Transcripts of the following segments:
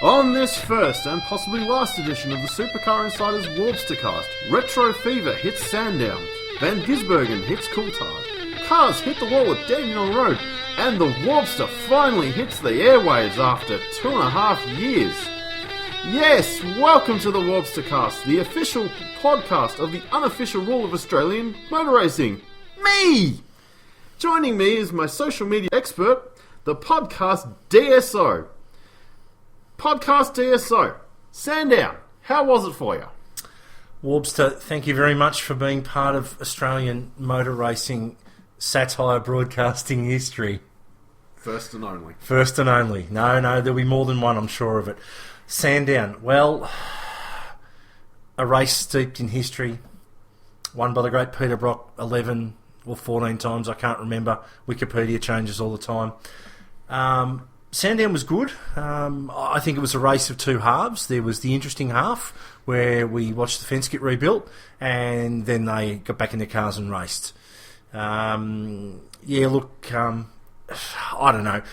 On this first and possibly last edition of the Supercar Insiders Warbstercast, Retro Fever hits Sandown, Van Gisbergen hits Coulthard, cars hit the wall at Dandenong Road, and the Warbster finally hits the airwaves after 2.5 years. Yes, welcome to the Warbstercast, the official podcast of the unofficial rule of Australian motor racing. Me! Joining me is my social media expert, the podcast DSO. Podcast DSO. Sandown, how was it for you? Warbster, thank you very much for being part of Australian motor racing satire broadcasting history. First and only. First and only. No, there'll be more than one, I'm sure of it. Sandown, well, a race steeped in history, won by the great Peter Brock 11 or 14 times, I can't remember. Wikipedia changes all the time. Sandown was good. I think it was a race of two halves. There was the interesting half where we watched the fence get rebuilt and then they got back in their cars and raced. I don't know.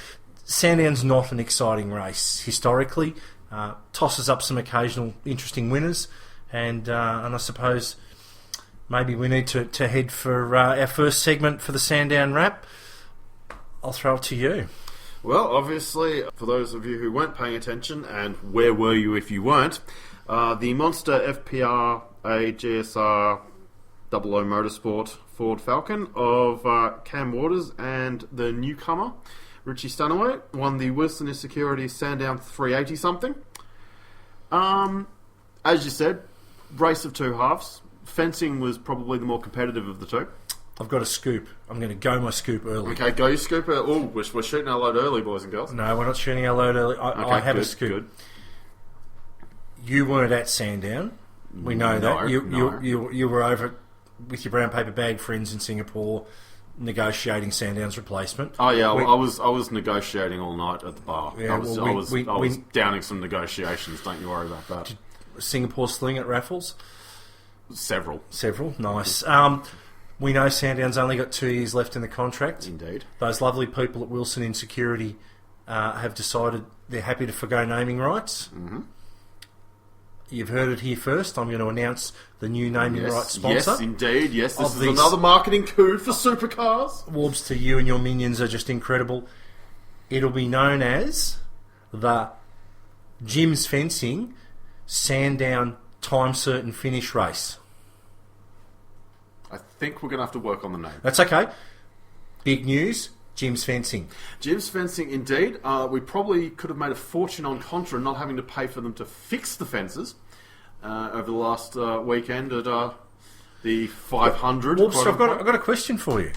Sandown's not an exciting race historically. Tosses up some occasional interesting winners and I suppose maybe we need to head for our first segment for the Sandown wrap. I'll throw it to you. Well, obviously, for those of you who weren't paying attention, and where were you if you weren't, the Monster FPR GSR 00 Motorsport Ford Falcon of Cam Waters and the newcomer, Richie Stanaway, won the Wilson Security Sandown 380-something. As you said, race of two halves. Fencing was probably the more competitive of the two. I've got a scoop. I'm going to go my scoop early. Okay, go your scoop. Oh, we're shooting our load early, boys and girls. No, we're not shooting our load early. I have a scoop. Good. You weren't at Sandown. We know that. You were over with your brown paper bag friends in Singapore negotiating Sandown's replacement. Oh yeah, I was negotiating all night at the bar. Yeah, I was downing some negotiations. Don't you worry about that. Singapore sling at raffles? Several. Nice. We know Sandown's only got 2 years left in the contract. Indeed. Those lovely people at Wilson in Security have decided they're happy to forgo naming rights. Mm-hmm. You've heard it here first. I'm going to announce the new naming rights sponsor. Yes, indeed. Yes, this is another marketing coup for Supercars. Warbs, to you and your minions are just incredible. It'll be known as the Jim's Fencing Sandown Time Certain Finish Race. I think we're going to have to work on the name. That's okay. Big news, Jim's Fencing. Jim's Fencing, indeed. We probably could have made a fortune on Contra not having to pay for them to fix the fences over the last weekend at the 500. Whoops, I've got a question for you.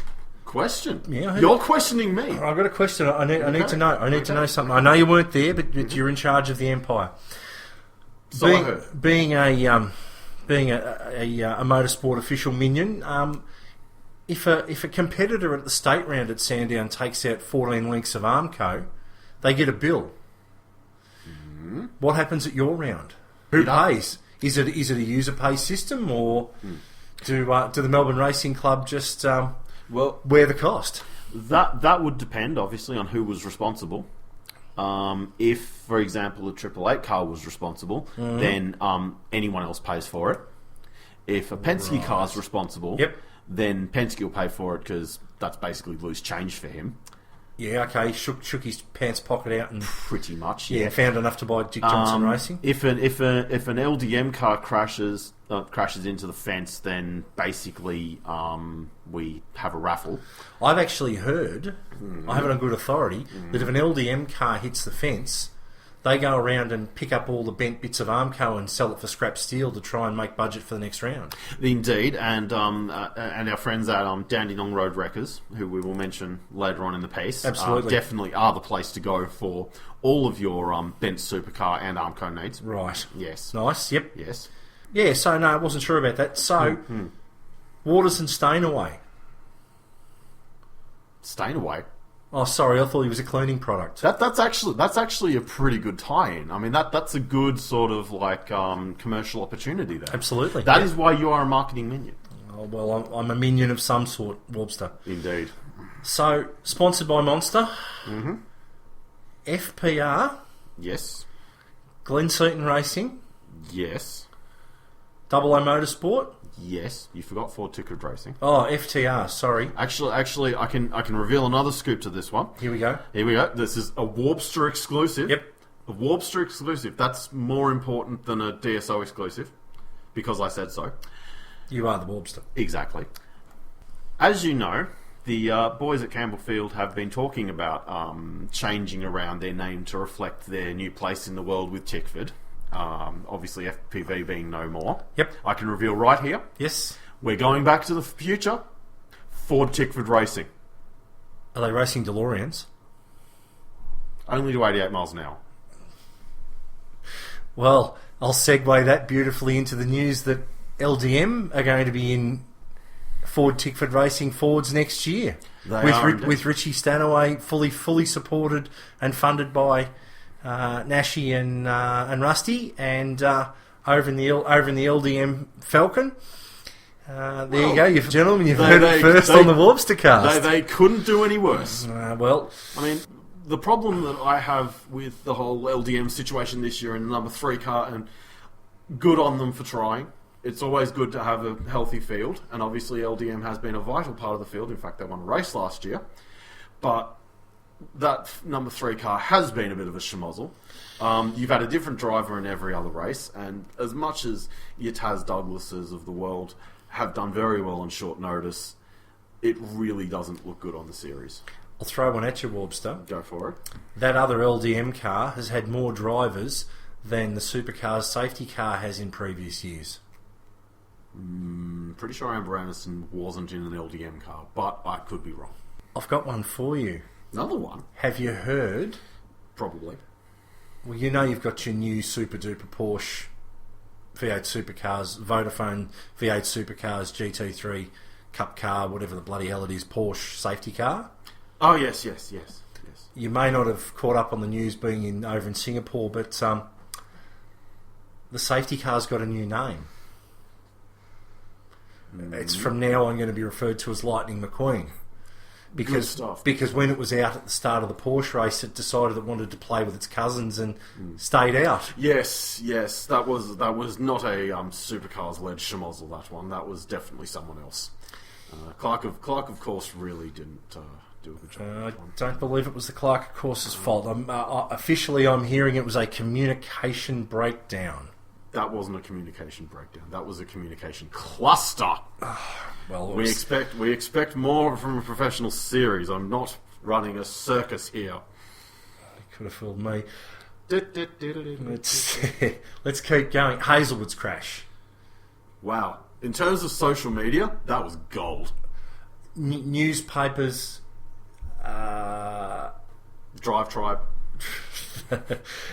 Question? Yeah, you're questioning me. I've got a question. I need to know. I need to know something. I know you weren't there, but you're in charge of the Empire. Being a motorsport official minion, if a competitor at the state round at Sandown takes out 14 lengths of Armco, they get a bill. Mm-hmm. What happens at your round? Who pays? Is it a user pay system, or do the Melbourne Racing Club just wear the cost? That would depend, obviously, on who was responsible. If, for example, a 888 car was responsible, then anyone else pays for it. If a Penske car is responsible, then Penske will pay for it because that's basically loose change for him. Yeah, okay. Shook his pants pocket out and pretty much. Yeah, found enough to buy Dick Johnson Racing. If an LDM car crashes into the fence, then basically we have a raffle. I've actually heard, I have it on good authority, that if an LDM car hits the fence, they go around and pick up all the bent bits of Armco and sell it for scrap steel to try and make budget for the next round. Indeed, and our friends at Dandenong Road Wreckers, who we will mention later on in the piece, definitely are the place to go for all of your bent supercar and Armco needs. Right. Yes. Nice. Yep. Yes. Yeah. So no, I wasn't sure about that. So, Waters and Stainaway. Stainaway. Oh, sorry, I thought he was a cleaning product. That's actually a pretty good tie-in. I mean, that's a good sort of like commercial opportunity there. Absolutely. That is why you are a marketing minion. Oh, well, I'm a minion of some sort, Warbster. Indeed. So, sponsored by Monster. Mm-hmm. FPR. Yes. Glen Seaton Racing, Yes. Double O Motorsport. Yes. You forgot Ford Tickford Racing. Oh, FTR. Sorry. Actually, I can reveal another scoop to this one. Here we go. This is a Warbster exclusive. Yep. A Warbster exclusive. That's more important than a DSO exclusive, because I said so. You are the Warbster. Exactly. As you know, the boys at Campbellfield have been talking about changing around their name to reflect their new place in the world with Tickford. Obviously, FPV being no more. Yep. I can reveal right here. Yes. We're going back to the future. Ford Tickford Racing. Are they racing DeLoreans? Only to 88 miles an hour. Well, I'll segue that beautifully into the news that LDM are going to be in Ford Tickford Racing Fords next year. With Richie Stanaway fully supported and funded by Nashi and Rusty, and over in the LDM Falcon. There you go, gentlemen. You've heard it first on the Warbstercast. They couldn't do any worse. Well, I mean, the problem that I have with the whole LDM situation this year in the number 3 car, and good on them for trying. It's always good to have a healthy field, and obviously LDM has been a vital part of the field. In fact, they won a race last year. But that number 3 car has been a bit of a schmozzle. You've had a different driver in every other race, and as much as your Taz Douglases of the world have done very well on short notice, it really doesn't look good on the series. I'll throw one at you, Warbster. Go for it. That other LDM car has had more drivers than the Supercars safety car has in previous years. Pretty sure Amber Anderson wasn't in an LDM car, but I could be wrong. I've got one for you. Another one? Have you heard? Probably. Well, you know you've got your new super duper Porsche V8 Supercars, Vodafone V8 Supercars GT3 Cup car, whatever the bloody hell it is, Porsche safety car. Oh, yes. You may not have caught up on the news being over in Singapore, but the safety car's got a new name. It's from now on going to be referred to as Lightning McQueen. Because when it was out at the start of the Porsche race, it decided it wanted to play with its cousins and stayed out. Yes, that was not a Supercars-led schmozzle, that one. That was definitely someone else. Clark, of course, really didn't do a good job. I don't believe it was the Clark of course's fault. Officially, I'm hearing it was a communication breakdown. That wasn't a communication breakdown. That was a communication cluster. Well, we expect more from a professional series. I'm not running a circus here. Could have fooled me. Let's keep going. Hazelwood's crash. Wow. In terms of social media, that was gold. Newspapers. Drive Tribe.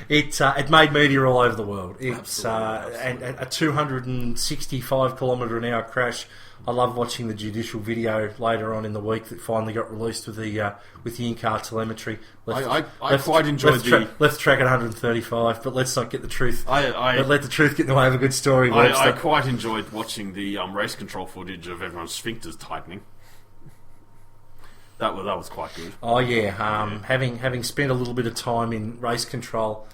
It made media all over the world. It's Absolutely. and a 265 kilometre an hour crash. I love watching the judicial video later on in the week that finally got released with the in-car telemetry. I quite enjoyed left track at 135, but let's not get the truth. But let the truth get in the way of a good story. I quite enjoyed watching the race control footage of everyone's sphincters tightening. That was quite good. Oh yeah, having spent a little bit of time in race control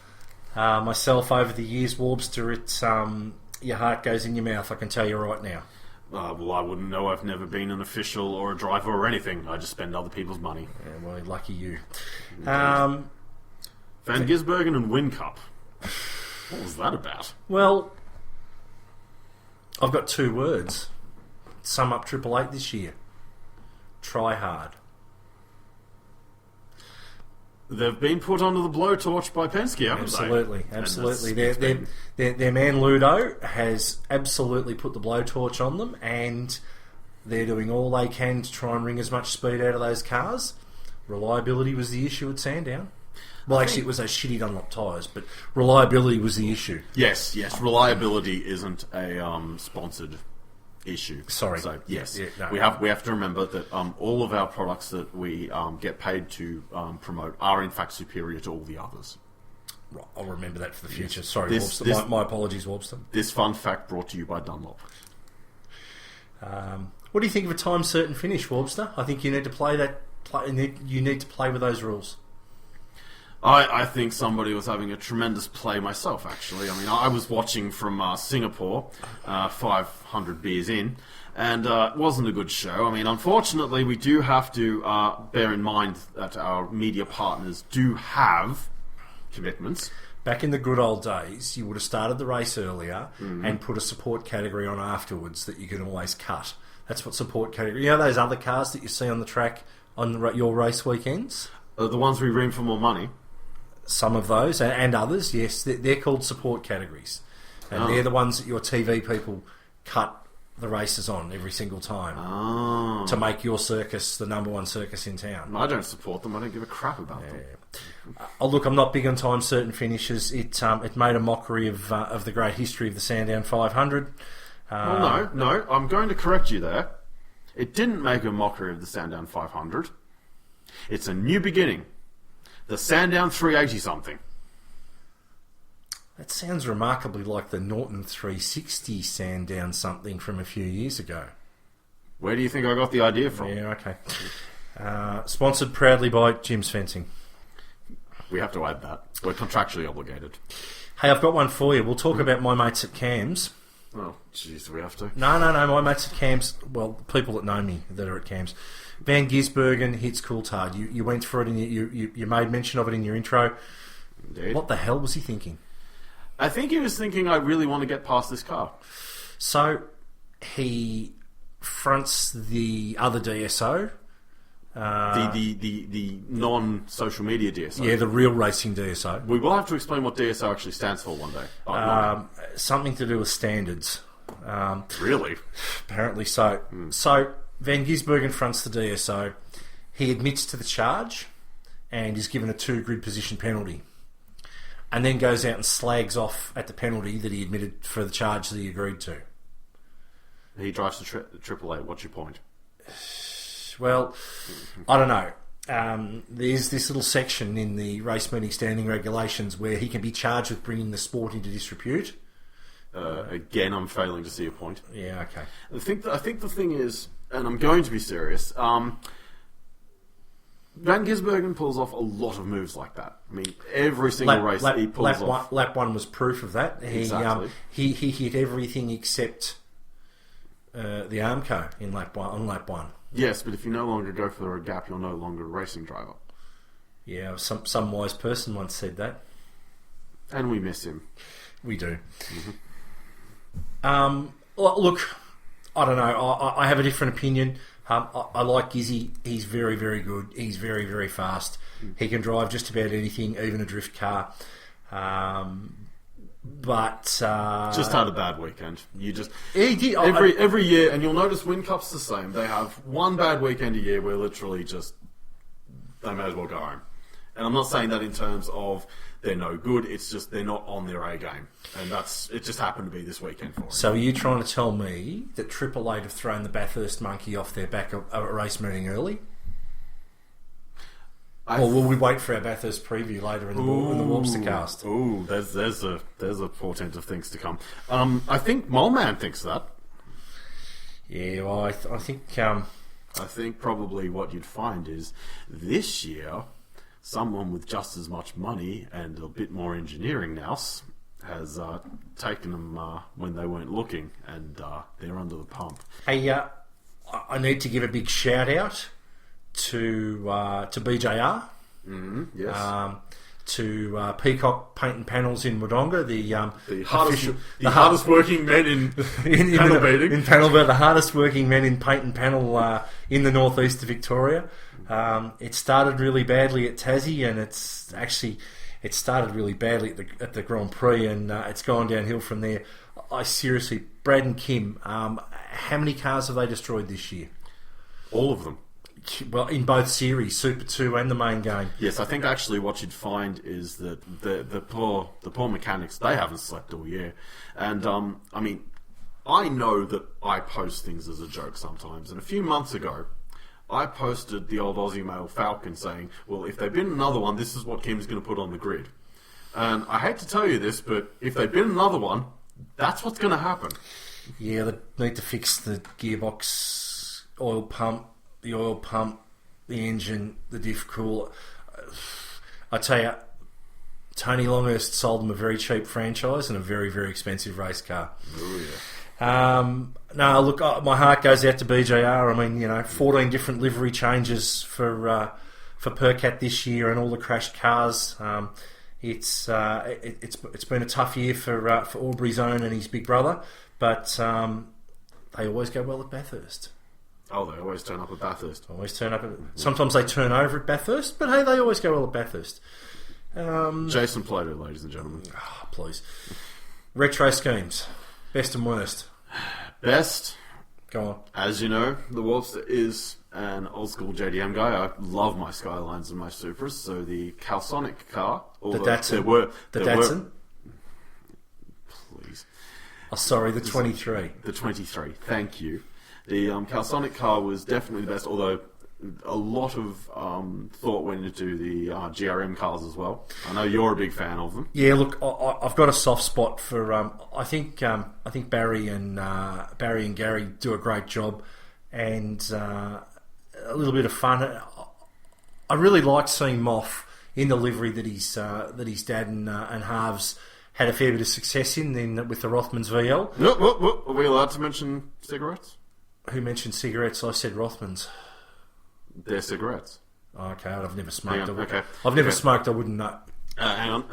myself over the years, Warbster, it's your heart goes in your mouth. I can tell you right now. Well, I wouldn't know. I've never been an official or a driver or anything. I just spend other people's money. Yeah, well, lucky you. Van Gisbergen and Win-Cup. What was that about? Well, I've got 2 words. Sum up Triple Eight this year. Try hard. They've been put under the blowtorch by Penske, haven't they? Absolutely. Their man Ludo has absolutely put the blowtorch on them, and they're doing all they can to try and wring as much speed out of those cars. Reliability was the issue at Sandown. Well, actually, it was those shitty Dunlop tyres, but reliability was the issue. Yes. Reliability isn't a sponsored issue. Sorry. So yes, no. we have to remember that all of our products that we get paid to promote are in fact superior to all the others. Right, I'll remember that for the future. Sorry, Warbster. My apologies, Warbster. This fun fact brought to you by Dunlop. What do you think of a time certain finish, Warbster? I think you need to play that. You need to play with those rules. I think somebody was having a tremendous play myself, actually. I mean, I was watching from Singapore, 500 beers in, and it wasn't a good show. I mean, unfortunately, we do have to bear in mind that our media partners do have commitments. Back in the good old days, you would have started the race earlier and put a support category on afterwards that you could always cut. That's what support category... You know those other cars that you see on the track on your race weekends? The ones we ream for more money. Some of those, and others, yes, they're called support categories. And they're the ones that your TV people cut the races on every single time to make your circus the number one circus in town. I don't support them. I don't give a crap about them. Look, I'm not big on time certain finishes. It made a mockery of the great history of the Sandown 500. No, I'm going to correct you there. It didn't make a mockery of the Sandown 500. It's a new beginning. The Sandown 380-something. That sounds remarkably like the Norton 360 Sandown something from a few years ago. Where do you think I got the idea from? Yeah, okay. Sponsored proudly by Jim's Fencing. We have to add that. We're contractually obligated. Hey, I've got one for you. We'll talk about my mates at Cam's. Oh, jeez, do we have to? No. My mates at Cam's, well, people that know me that are at Cam's. Van Gisbergen hits Coulthard. You went for it and you made mention of it in your intro. Indeed. What the hell was he thinking? I think he was thinking, I really want to get past this car. So he fronts the other DSO. The non-social media DSO. Yeah, the real racing DSO. We will have to explain what DSO actually stands for one day. Something to do with standards. Really? Apparently so. So Van Gisbergen fronts the DSO. He admits to the charge and is given a 2-grid position penalty. And then goes out and slags off at the penalty that he admitted for the charge that he agreed to. He drives to Triple Eight. What's your point? Well, I don't know. There's this little section in the race meeting standing regulations where he can be charged with bringing the sport into disrepute. Again, I'm failing to see a point. Yeah, okay. I think the thing is, and I'm going to be serious, Van Gisbergen pulls off a lot of moves like that. I mean, every single race he pulls off. Lap 1 was proof of that. Exactly. He hit everything except the Armco on lap 1. Yes, but if you no longer go for a gap, you're no longer a racing driver. Yeah, some wise person once said that. And we miss him. We do. Look, I don't know. I have a different opinion. I like Gizzy. He's very, very good. He's very, very fast. He can drive just about anything, even a drift car. But just had a bad weekend. He did every year, and you'll notice WinCup's the same. They have one bad weekend a year where literally just they may as well go home. And I'm not saying that in terms of they're no good. It's just they're not on their A game, and it just happened to be this weekend for them. So are you trying to tell me that Triple Eight have thrown the Bathurst monkey off their back at a race meeting early? Or will we wait for our Bathurst preview later in the Warbstercast? Ooh, there's a portent of things to come. I think Moleman thinks that. Yeah, well, I think... I think probably what you'd find is this year, someone with just as much money and a bit more engineering nous has taken them when they weren't looking, and they're under the pump. Hey, I need to give a big shout out to BJR, yes, to Peacock Paint and Panels in Wodonga, the hardest working men in panel beating. In panel beating, the hardest working men in paint and panel in the northeast of Victoria. It started really badly at Tassie, and it started really badly at the Grand Prix, and it's gone downhill from there. I seriously, Brad and Kim, how many cars have they destroyed this year? All of them. Well, in both series, Super 2 and the main game. Yes, I think actually what you'd find is that the poor mechanics, they haven't slept all year. And, I mean, I know that I post things as a joke sometimes. And a few months ago, I posted the old Aussie Mail Falcon saying, well, if they bin another one, this is what Kim's going to put on the grid. And I hate to tell you this, but if they bin another one, that's what's going to happen. Yeah, they need to fix the gearbox, oil pump, the engine, the diff cooler. I tell you, Tony Longhurst sold them a very cheap franchise and a very, very expensive race car. Oh, yeah. No, look, my heart goes out to BJR. I mean, 14 different livery changes for Percat this year, and all the crashed cars. It's been a tough year for Aubrey's own and his big brother, but they always go well at Bathurst. Oh, they always turn up at Bathurst. Sometimes they turn over at Bathurst, but hey, they always go well at Bathurst. Jason Plato, ladies and gentlemen. Oh, please. Retro schemes. Best and worst. Best. Go on. As you know, the Warbster is an old school JDM guy. I love my Skylines and my Supras. So the Calsonic car. The Datsun. The Datsun. Please. Oh, sorry, the 23. The 23. Thank you. The Calsonic car was definitely the best, although a lot of thought went into the GRM cars as well. I know you're a big fan of them. Yeah, look, I've got a soft spot for. I think Barry and Gary do a great job, and a little bit of fun. I really like seeing Moff in the livery that his dad and Harves had a fair bit of success in with the Rothmans VL. Are we allowed to mention cigarettes? Who mentioned cigarettes? I said Rothmans. They're cigarettes. Okay, I've never smoked. Okay. I've never smoked. I wouldn't know. Hang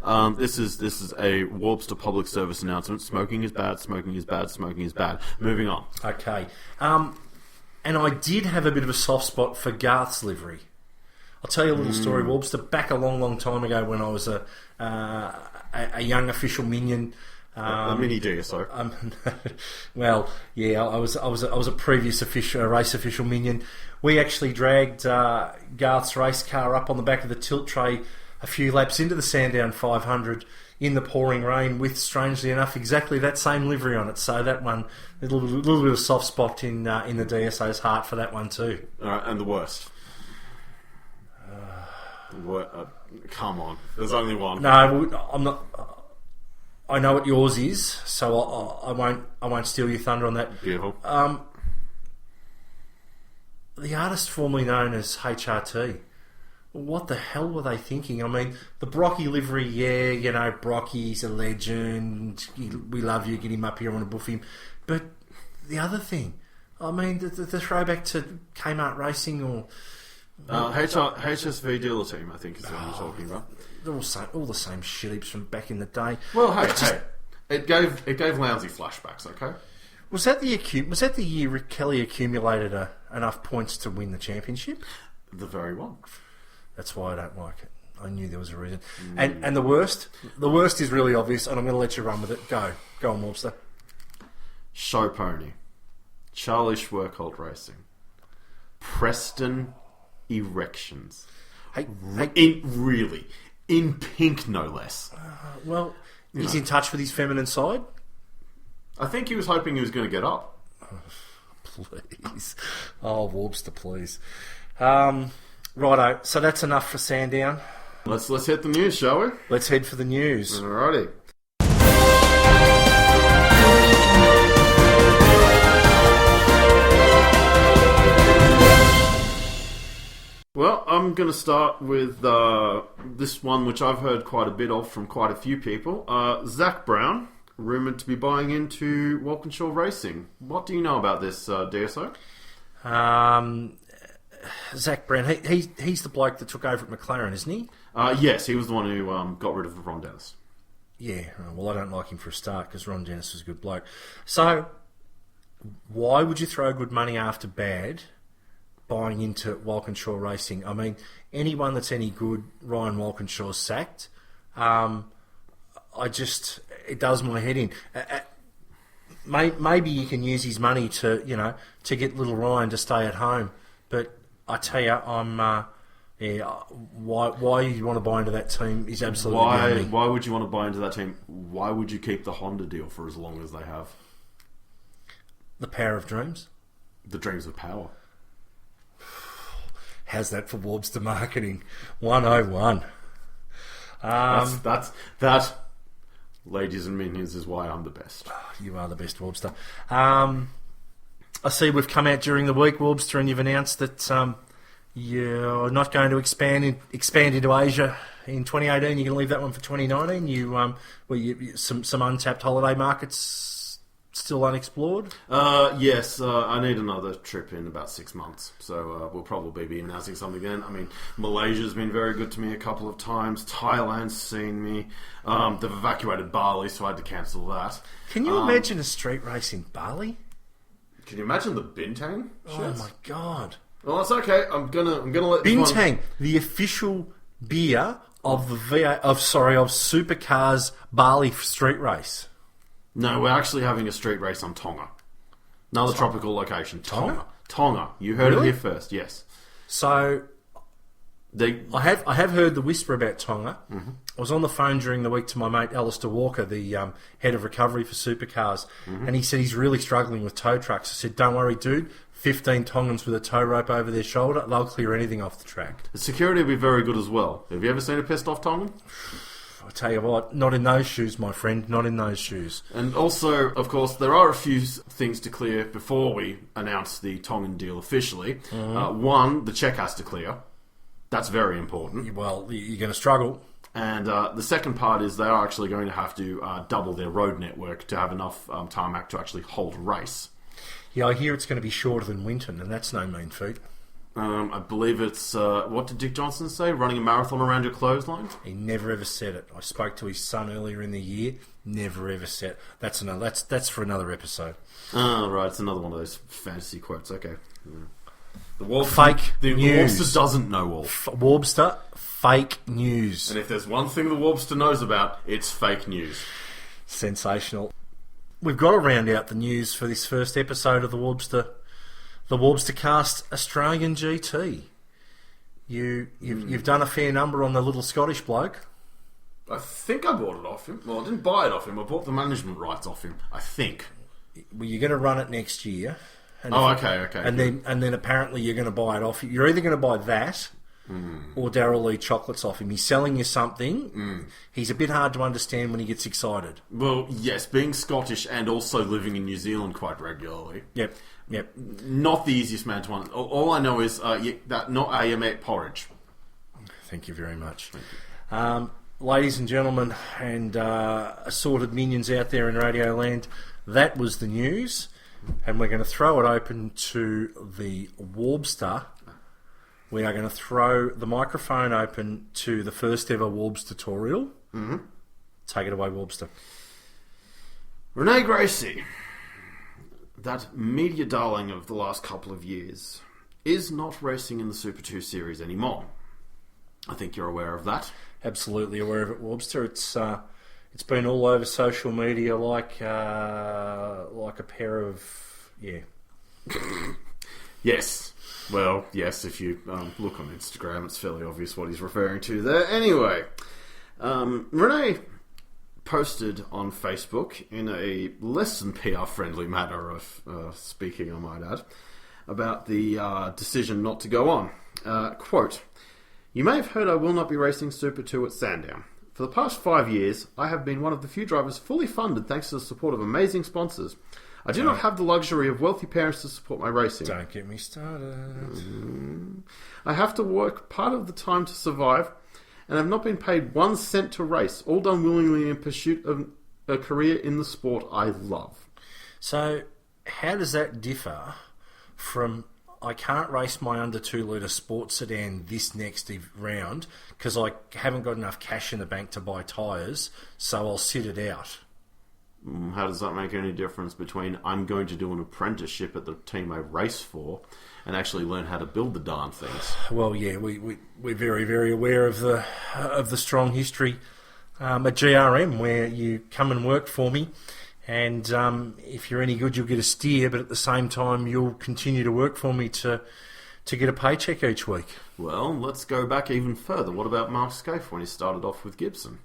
on. This is a Warbster public service announcement. Smoking is bad. Smoking is bad. Smoking is bad. Moving on. Okay. And I did have a bit of a soft spot for Garth's livery. I'll tell you a little story, Warbster. Back a long, long time ago, when I was a young official minion. A mini DSO. Well, yeah, I was a previous race official minion. We actually dragged Garth's race car up on the back of the tilt tray a few laps into the Sandown 500 in the pouring rain with, strangely enough, exactly that same livery on it. So that one, a little bit of soft spot in the DSO's heart for that one too. All right, and the worst. Come on, there's only one. No, I'm not. I know what yours is, so I won't steal your thunder on that. Beautiful. The artist formerly known as HRT. What the hell were they thinking? I mean, the Brocky livery, yeah, Brocky's a legend. We love you. Get him up here. I want to buff him. But the other thing, I mean, the throwback to Kmart Racing or HSV dealer team, I think is what you're talking about. They're all the same shit heaps from back in the day. Well, hey, it gave lousy flashbacks. Okay. Was that the year Rick Kelly accumulated enough points to win the championship? The very one. That's why I don't like it. I knew there was a reason. And the worst is really obvious, and I'm going to let you run with it. Go on, Warbster. Show Pony, Charlie Schwerkolt Racing, Preston Erections. Hey. In pink, no less. Well, he's in touch with his feminine side. I think he was hoping he was going to get up. Please. Oh, Warbster, please. Righto, so that's enough for Sandown. Let's hit the news, shall we? Let's head for the news. Alrighty. Well, I'm going to start with this one, which I've heard quite a bit of from quite a few people. Zach Brown, rumoured to be buying into Walkinshaw Racing. What do you know about this, DSO? Zach Brown, he's the bloke that took over at McLaren, isn't he? Yes, he was the one who got rid of Ron Dennis. Yeah, well, I don't like him for a start because Ron Dennis was a good bloke. So, why would you throw good money after bad buying into Walkinshaw Racing? I mean, anyone that's any good, Ryan Walkinshaw's sacked. It does my head in. Maybe you can use his money to get little Ryan to stay at home. But I tell you, why you want to buy into that team is absolutely beyond me. Why would you want to buy into that team? Why would you keep the Honda deal for as long as they have? The power of dreams. The dreams of power. How's that for Warbster marketing? 101. That, ladies and minions, is why I'm the best. You are the best, Warbster. I see we've come out during the week, Warbster, and you've announced that You're not going to expand into Asia in 2018. You're going to leave that one for 2019. Some untapped holiday markets still unexplored. Yes, I need another trip in about 6 months, so we'll probably be announcing something then. I mean, Malaysia's been very good to me a couple of times. Thailand's seen me. They've evacuated Bali, so I had to cancel that. Can you imagine a street race in Bali? Can you imagine the Bintang? Oh my god! Well, that's okay. I'm gonna let Bintang, the official beer of the Supercars Bali street race. No, we're actually having a street race on Tonga. Another tropical location. Tonga. You heard it here first, yes. So, I have heard the whisper about Tonga. Mm-hmm. I was on the phone during the week to my mate Alistair Walker, the head of recovery for Supercars, and he said he's really struggling with tow trucks. I said, don't worry, dude. 15 Tongans with a tow rope over their shoulder, they'll clear anything off the track. The security will be very good as well. Have you ever seen a pissed off Tongan? I tell you what, not in those shoes, my friend, not in those shoes. And also, of course, there are a few things to clear before we announce the Tongan deal officially. One, the check has to clear. That's very important. Well, you're going to struggle. And the second part is they are actually going to have to double their road network to have enough tarmac to actually hold a race. Yeah, I hear it's going to be shorter than Winton, and that's no mean feat. I believe it's, what did Dick Johnson say? Running a marathon around your clothesline? He never ever said it. I spoke to his son earlier in the year. Never ever said it. That's for another episode. Oh, right. It's another one of those fantasy quotes. Okay. Yeah. Fake news. The Warbster doesn't know all. Warbster, fake news. And if there's one thing the Warbster knows about, it's fake news. Sensational. We've got to round out the news for this first episode of the Warbstercast Australian GT. You've done a fair number on the little Scottish bloke. I think I bought it off him. Well, I didn't buy it off him. I bought the management rights off him. I think. Well, you're going to run it next year. Okay. And then apparently you're going to buy it off. You're either going to buy that or Darryl Lee chocolates off him. He's selling you something. He's a bit hard to understand when he gets excited. Well, yes, being Scottish and also living in New Zealand quite regularly. Yep. Not the easiest man to understand. All I know is that not AMA porridge. Thank you very much. Ladies and gentlemen and assorted minions out there in Radio Land, that was the news. And we're going to throw it open to the Warbster. We are going to throw the microphone open to the first ever Warbster tutorial. Mm-hmm. Take it away, Warbster. Renee Gracie, that media darling of the last couple of years, is not racing in the Super 2 Series anymore. I think you're aware of that. Absolutely aware of it, Warbster. It's been all over social media like a pair of... yeah. Yes. Well, yes, if you look on Instagram, it's fairly obvious what he's referring to there. Anyway, Renee posted on Facebook in a less than PR-friendly manner of speaking, I might add, about the decision not to go on. Quote, "You may have heard I will not be racing Super 2 at Sandown. For the past 5 years, I have been one of the few drivers fully funded thanks to the support of amazing sponsors. I do not have the luxury of wealthy parents to support my racing. Don't get me started. I have to work part of the time to survive and have not been paid 1 cent to race, all done willingly in pursuit of a career in the sport I love." So, how does that differ from... I can't race my under 2 litre sports sedan this next round because I haven't got enough cash in the bank to buy tyres, so I'll sit it out. How does that make any difference between I'm going to do an apprenticeship at the team I race for and actually learn how to build the darn things? Well, yeah, we're very, very aware of the strong history at GRM where you come and work for me. And if you're any good, you'll get a steer, but at the same time, you'll continue to work for me to get a paycheck each week. Well, let's go back even further. What about Mark Scaife when he started off with Gibson?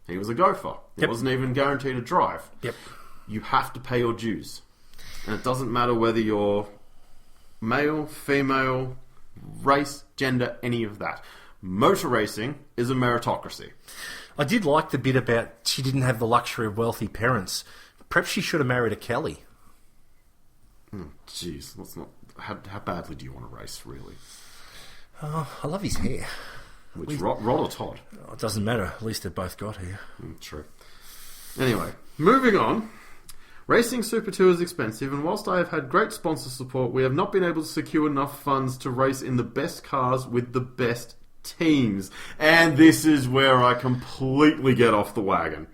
He was a gopher. He wasn't even guaranteed a drive. Yep. You have to pay your dues. And it doesn't matter whether you're male, female, race, gender, any of that. Motor racing is a meritocracy. I did like the bit about she didn't have the luxury of wealthy parents. Perhaps she should have married a Kelly. Jeez, let's not. How badly do you want to race, really? Oh, I love his hair. Which, Rod or Todd? Oh, it doesn't matter. At least they've both got hair. True. Anyway, moving on. Racing Super 2 is expensive, and whilst I have had great sponsor support, we have not been able to secure enough funds to race in the best cars with the best teams. And this is where I completely get off the wagon.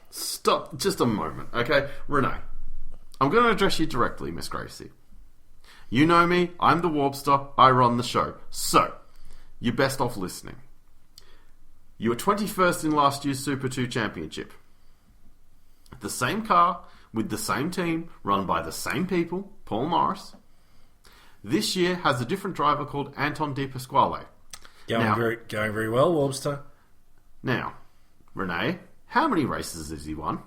Stop just a moment, okay? Renee, I'm going to address you directly, Miss Gracie. You know me, I'm the Warbster, I run the show. So, you're best off listening. You were 21st in last year's Super 2 Championship. The same car, with the same team, run by the same people, Paul Morris. This year has a different driver called Anton De Pasquale. Going very well, Warbster. Now, Renee, how many races has he won?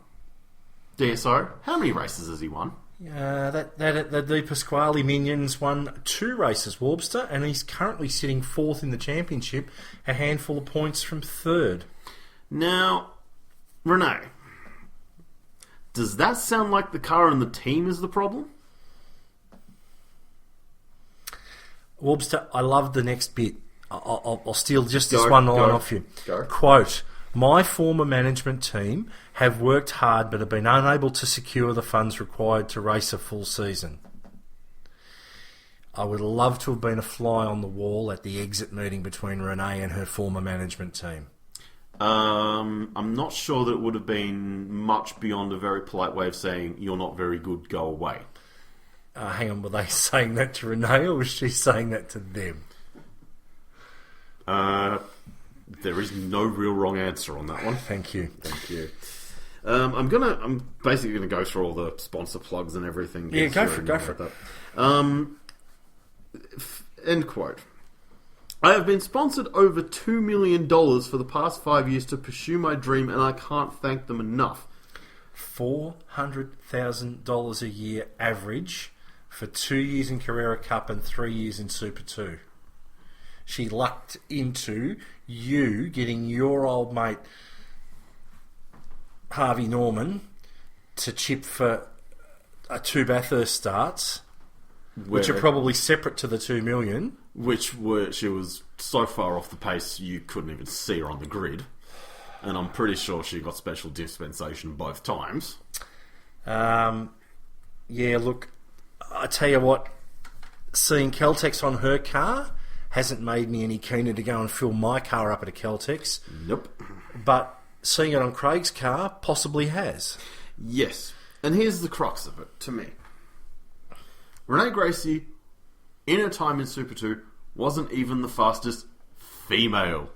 DSO, how many races has he won? The De Pasquale minions won 2 races, Warbster, and he's currently sitting 4th in the championship, a handful of points from 3rd. Now, Renee, does that sound like the car and the team is the problem? Warbster, I love the next bit. I'll steal just this one line off you. Go. Quote, my former management team have worked hard but have been unable to secure the funds required to race a full season. I would love to have been a fly on the wall at the exit meeting between Renee and her former management team. I'm not sure that it would have been much beyond a very polite way of saying, you're not very good, go away. Hang on, were they saying that to Renee or was she saying that to them? There is no real wrong answer on that one. Thank you. I'm basically gonna go through all the sponsor plugs and everything. Yeah, go for it. End quote. I have been sponsored over $2 million for the past 5 years to pursue my dream, and I can't thank them enough. $400,000 a year average for 2 years in Carrera Cup and 3 years in Super 2. She lucked into you getting your old mate Harvey Norman to chip for 2 Bathurst starts, which are probably separate to the $2 million. She was so far off the pace you couldn't even see her on the grid. And I'm pretty sure she got special dispensation both times. Yeah, look, I tell you what, seeing Caltex on her car hasn't made me any keener to go and fill my car up at a Caltex. Nope. But seeing it on Craig's car possibly has. Yes. And here's the crux of it, to me. Renee Gracie, in her time in Super 2, wasn't even the fastest female.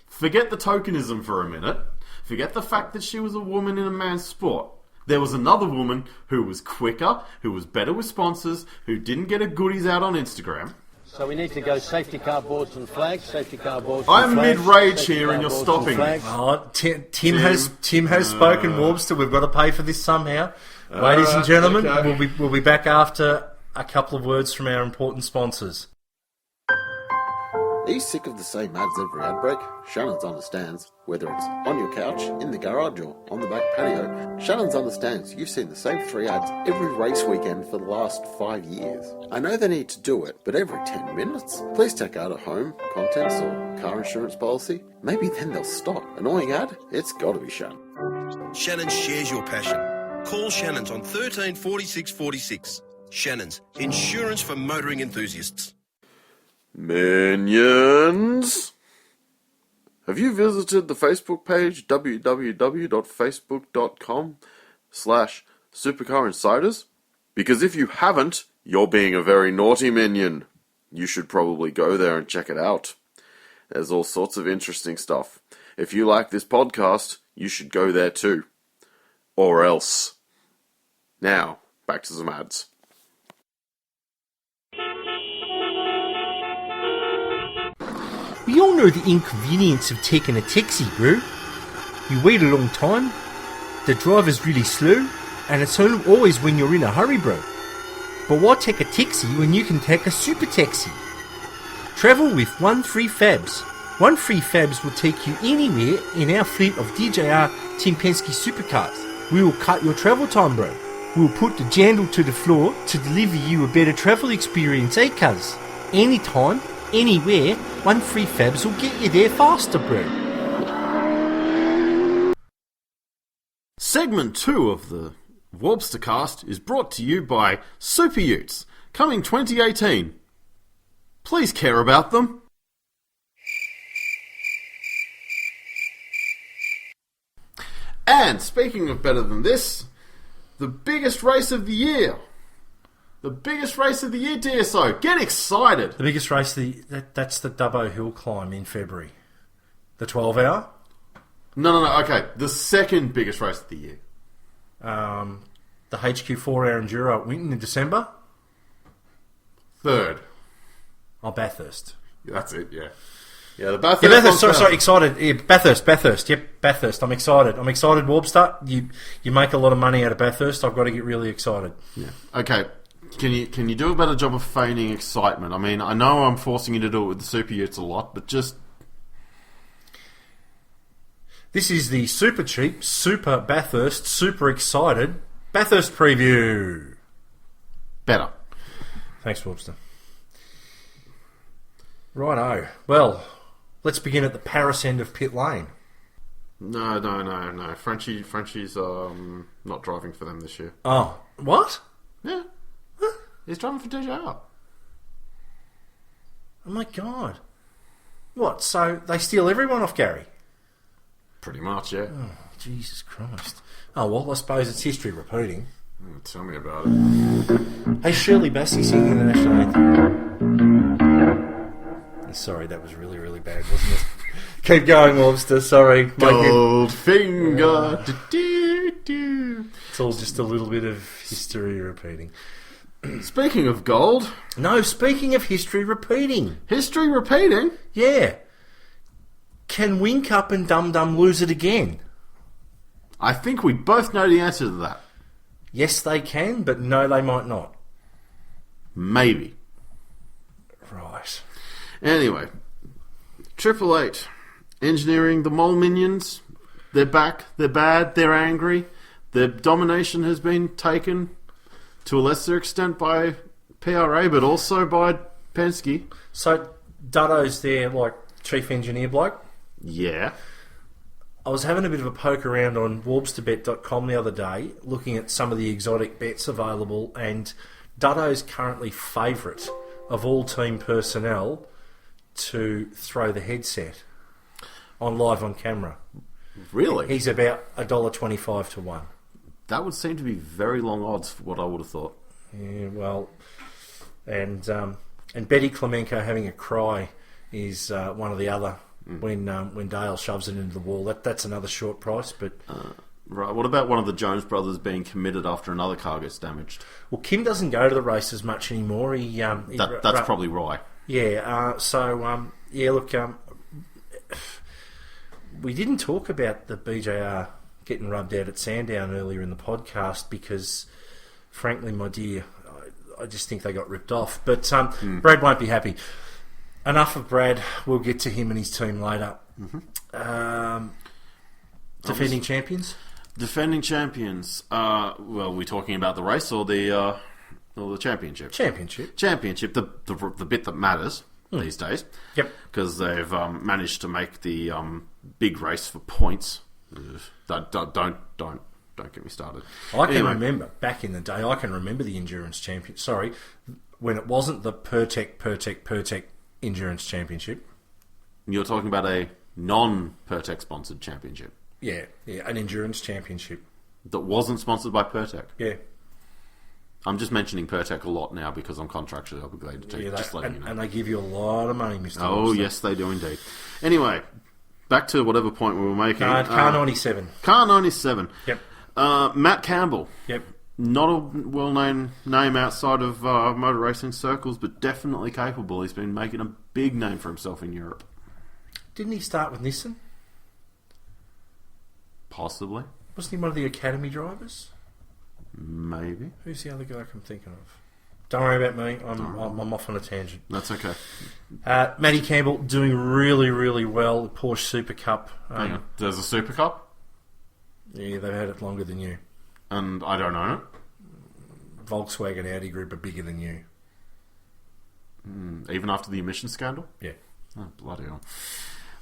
Forget the tokenism for a minute. Forget the fact that she was a woman in a man's sport. There was another woman who was quicker, who was better with sponsors, who didn't get her goodies out on Instagram. So we need to go safety car boards and flags, safety car boards I'm and flags. mid-rage here and you're stopping me. Oh, Tim has spoken, Warbster. We've got to pay for this somehow. Ladies and gentlemen, okay. we'll be back after a couple of words from our important sponsors. Are you sick of the same ads every ad break? Shannon's understands. Whether it's on your couch, in the garage, or on the back patio, Shannon's understands you've seen the same 3 ads every race weekend for the last 5 years. I know they need to do it, but every 10 minutes? Please take out a home, contents, or car insurance policy. Maybe then they'll stop. Annoying ad? It's gotta be Shannon. Shannon shares your passion. Call Shannon's on 13 46 46. Shannon's, insurance for motoring enthusiasts. Minions! Have you visited the Facebook page www.facebook.com/Supercar Insiders? Because if you haven't, you're being a very naughty minion. You should probably go there and check it out. There's all sorts of interesting stuff. If you like this podcast, you should go there too. Or else. Now, back to some ads. We all know the inconvenience of taking a taxi, bro. You wait a long time, the driver's really slow, and it's always when you're in a hurry, bro. But why take a taxi when you can take a super taxi? Travel with 13Fabs. 13Fabs will take you anywhere in our fleet of DJR Tim Penske supercars. We will cut your travel time, bro. We'll put the jandle to the floor to deliver you a better travel experience, cuz? Anytime, Anywhere, 1 free fabs will get you there faster, bro. Segment 2 of the Warbstercast is brought to you by Super Utes, coming 2018. Please care about them. And speaking of better than this, the biggest race of the year. The biggest race of the year, DSO. Get excited. The biggest race, that's the Dubbo Hill climb in February. The 12-hour? No. Okay, the second biggest race of the year. The HQ 4-hour Enduro at Winton in December? Third. Oh, Bathurst. That's it, yeah. Yeah, the Bathurst. Yeah, Bathurst. Sorry, excited. Yeah, Bathurst. Yep, Bathurst. I'm excited, Warbster. You make a lot of money out of Bathurst. I've got to get really excited. Yeah. Okay. Can you do a better job of feigning excitement? I mean, I know I'm forcing you to do it with the Super Utes a lot, but just... This is the super cheap, super Bathurst, super excited Bathurst preview. better. Thanks, Warbster. Righto. Well, let's begin at the Paris end of pit lane. No. Frenchie's not driving for them this year. Oh, what? Yeah. He's driving for DJR. Oh my god. What, so they steal everyone off Gary? Pretty much, yeah. Oh, Jesus Christ. Oh, well, I suppose it's history repeating. Tell me about it. Hey, Shirley Bassey singing the national anthem. Sorry, that was really, really bad, wasn't it? Keep going, Warbster, sorry. Goldfinger. It's all just a little bit of history repeating. Speaking of gold... No, speaking of history repeating. History repeating? Yeah. Can Wing Cup and Dum Dum lose it again? I think we both know the answer to that. Yes, they can, but no, they might not. Maybe. Right. Anyway, Triple Eight, Engineering, the Mole Minions, they're back, they're bad, they're angry. Their domination has been taken to a lesser extent by PRA, but also by Penske. So, Duddo's their, chief engineer bloke? Yeah. I was having a bit of a poke around on Warbsterbet.com the other day, looking at some of the exotic bets available, and Duddo's currently favourite of all team personnel to throw the headset on live on camera. Really? He's about $1.25 to 1. That would seem to be very long odds for what I would have thought. Yeah, well, and Betty Klemenko having a cry is one of the other. When Dale shoves it into the wall, that's another short price. But right, what about one of the Jones brothers being committed after another car gets damaged? Well, Kim doesn't go to the races much anymore. That's probably right. Yeah. Look, we didn't talk about the BJR getting rubbed out at Sandown earlier in the podcast because, frankly, my dear, I just think they got ripped off. But Brad won't be happy. Enough of Brad. We'll get to him and his team later. Mm-hmm. Defending champions? Defending champions. Well, we're talking about the race or the championship? Championship. The bit that matters these days. Yep. Because they've managed to make the big race for points. Don't get me started. I can remember back in the day. I can remember the endurance champion. Sorry, when it wasn't the Pertec Endurance Championship. You're talking about a non-Pertec sponsored championship. Yeah, an endurance championship that wasn't sponsored by Pertec. Yeah, I'm just mentioning Pertec a lot now because I'm contractually obligated to. Just letting you know. And they give you a lot of money, Mr. Oh, Webster. yes, they do indeed. Anyway, back to whatever point we were making. Car 97. Car 97. Yep. Matt Campbell. Yep. Not a well-known name outside of motor racing circles, but definitely capable. He's been making a big name for himself in Europe. Didn't he start with Nissan? Possibly. Wasn't he one of the academy drivers? Maybe. Who's the other guy I'm thinking of? Don't worry about me. I'm off on a tangent. That's okay. Matty Campbell doing really, really well. Porsche Super Cup. Hang on. There's a Super Cup? Yeah, they've had it longer than you. And I don't own it. Volkswagen Audi Group are bigger than you. Even after the emission scandal? Yeah. Oh, bloody hell.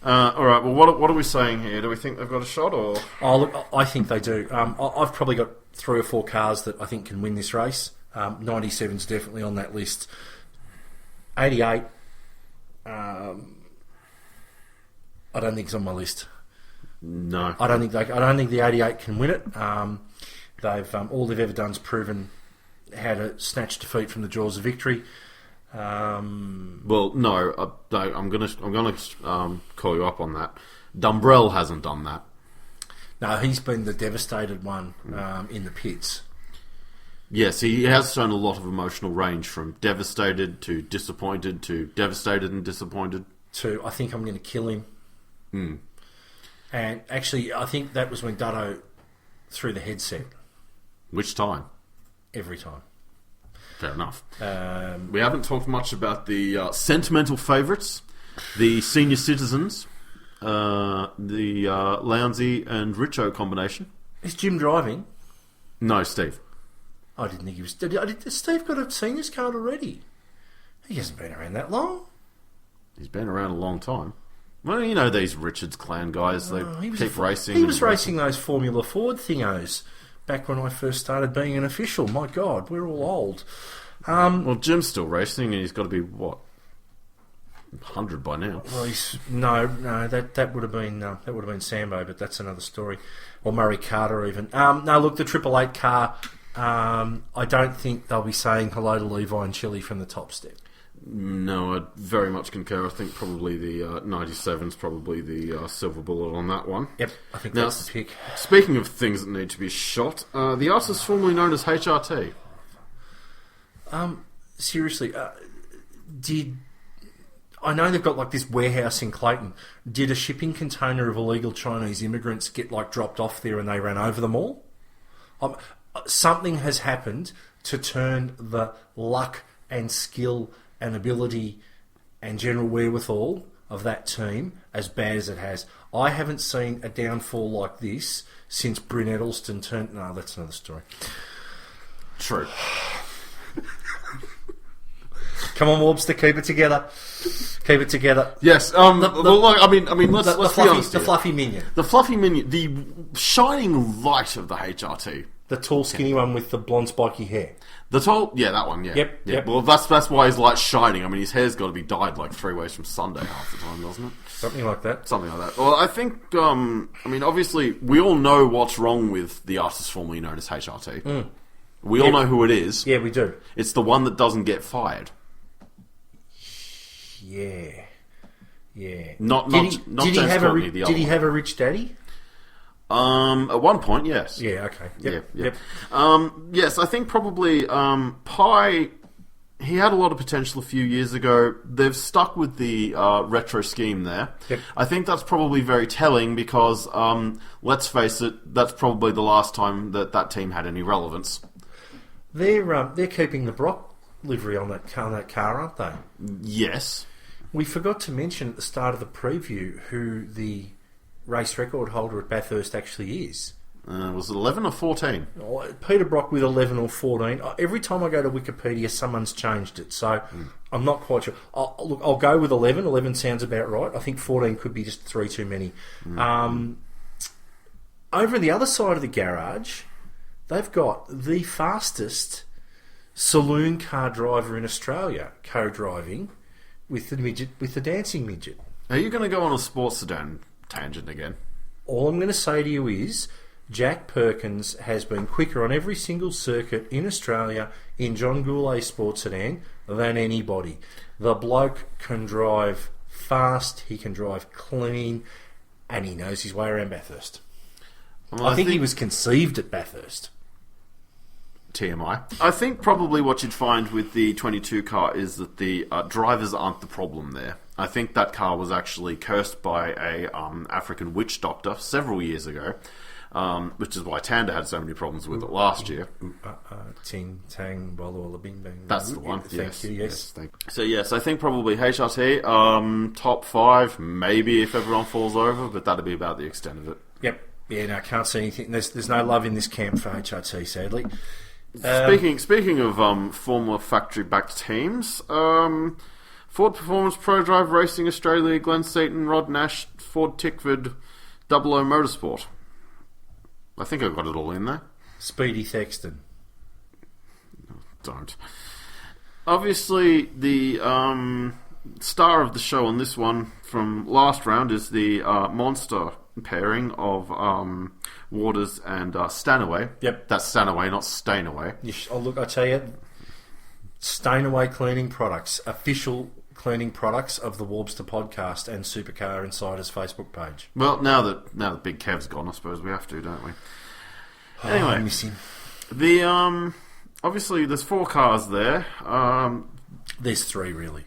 All right, well, what are we saying here? Do we think they've got a shot, or...? Oh, look, I think they do. I've probably got 3 or 4 cars that I think can win this race. 97's definitely on that list. 88, I don't think it's on my list. No. I don't think the 88 can win it. They've all they've ever done is proven how to snatch defeat from the jaws of victory. Well, no, I'm gonna call you up on that. Dumbrell hasn't done that. No, he's been the devastated one in the pits. Yes, he has shown a lot of emotional range, from devastated to disappointed to devastated and disappointed. To, I think I'm going to kill him. And actually, I think that was when Dutto threw the headset. Which time? Every time. Fair enough. We haven't talked much about the sentimental favourites, the senior citizens, the Lowndesy and Richo combination. Is Jim driving? No, Steve. I didn't think he was... Did Steve got a seniors card already? He hasn't been around that long. He's been around a long time. Well, you know these Richards clan guys, they keep racing. He was racing those Formula Ford thingos back when I first started being an official. My God, we're all old. Well, Jim's still racing, and he's got to be, what, 100 by now? Well, no, that would have been Sambo, but that's another story. Or Murray Carter even. No, look, the 888 car. I don't think they'll be saying hello to Levi and Chili from the top step. No, I very much concur. I think probably the 97's probably the silver bullet on that one. Yep, I think that's the pick. Speaking of things that need to be shot, the artist formerly known as HRT. Seriously, I know they've got like this warehouse in Clayton. Did a shipping container of illegal Chinese immigrants get like dropped off there and they ran over them all? Something has happened to turn the luck and skill and ability and general wherewithal of that team as bad as it has. I haven't seen a downfall like this since Bryn Edelston turned... No, that's another story. True. Come on, Warbster, keep it together. Keep it together. Yes. Let's be honest. The fluffy minion. The fluffy minion. The shining light of the HRT. The tall, skinny one with the blonde, spiky hair. That one, yeah. Yep. Well, that's why his light's shining. I mean, his hair's got to be dyed like 3 ways from Sunday half the time, doesn't it? Something like that. Well, I think, obviously, we all know what's wrong with the artist formerly known as HRT. We all know who it is. Yeah, we do. It's the one that doesn't get fired. Yeah. Not James Courtney, the other Did he have a rich daddy? At one point, yes. Yeah, okay. Yep. Yes, I think probably Pye, he had a lot of potential a few years ago. They've stuck with the retro scheme there. Yep. I think that's probably very telling because, let's face it, that's probably the last time that team had any relevance. They're keeping the Brock livery on that car, aren't they? Yes. We forgot to mention at the start of the preview who the race record holder at Bathurst actually is. Was it 11 or 14? Peter Brock with 11 or 14. Every time I go to Wikipedia, someone's changed it, so I'm not quite sure. I'll go with 11. 11 sounds about right. I think 14 could be just 3 too many. Over on the other side of the garage, they've got the fastest saloon car driver in Australia co-driving with the dancing midget. Are you going to go on a sports sedan tangent again? All I'm going to say to you is Jack Perkins has been quicker on every single circuit in Australia in John Goulet's sports sedan than anybody. The bloke can drive fast, he can drive clean, and he knows his way around Bathurst. Well, I think he was conceived at Bathurst. TMI. I think probably what you'd find with the 22 car is that the drivers aren't the problem there. I think that car was actually cursed by a African witch doctor several years ago, which is why Tanda had so many problems with it last year. Ting, tang, walla walla bing bang. That's the one. Thank you, yes. So yes, I think probably HRT, top 5, maybe if everyone falls over, but that'd be about the extent of it. Yep. Yeah, no, I can't see anything. There's no love in this camp for HRT, sadly. Speaking of former factory-backed teams, Ford Performance Pro Drive Racing Australia, Glenn Seaton, Rod Nash, Ford Tickford, 00 Motorsport. I think I've got it all in there. Speedy Thexton. Don't. Obviously, the star of the show on this one from last round is the monster pairing of Waters and Stanaway. Yep. That's Stanaway, not Stainaway. I tell you, Stainaway Cleaning Products, official cleaning products of the Warbster podcast and Supercar Insiders Facebook page. Well, now that Big Kev's gone, I suppose we have to, don't we? Anyway, I miss him. The obviously there's 4 cars there. There's 3 really.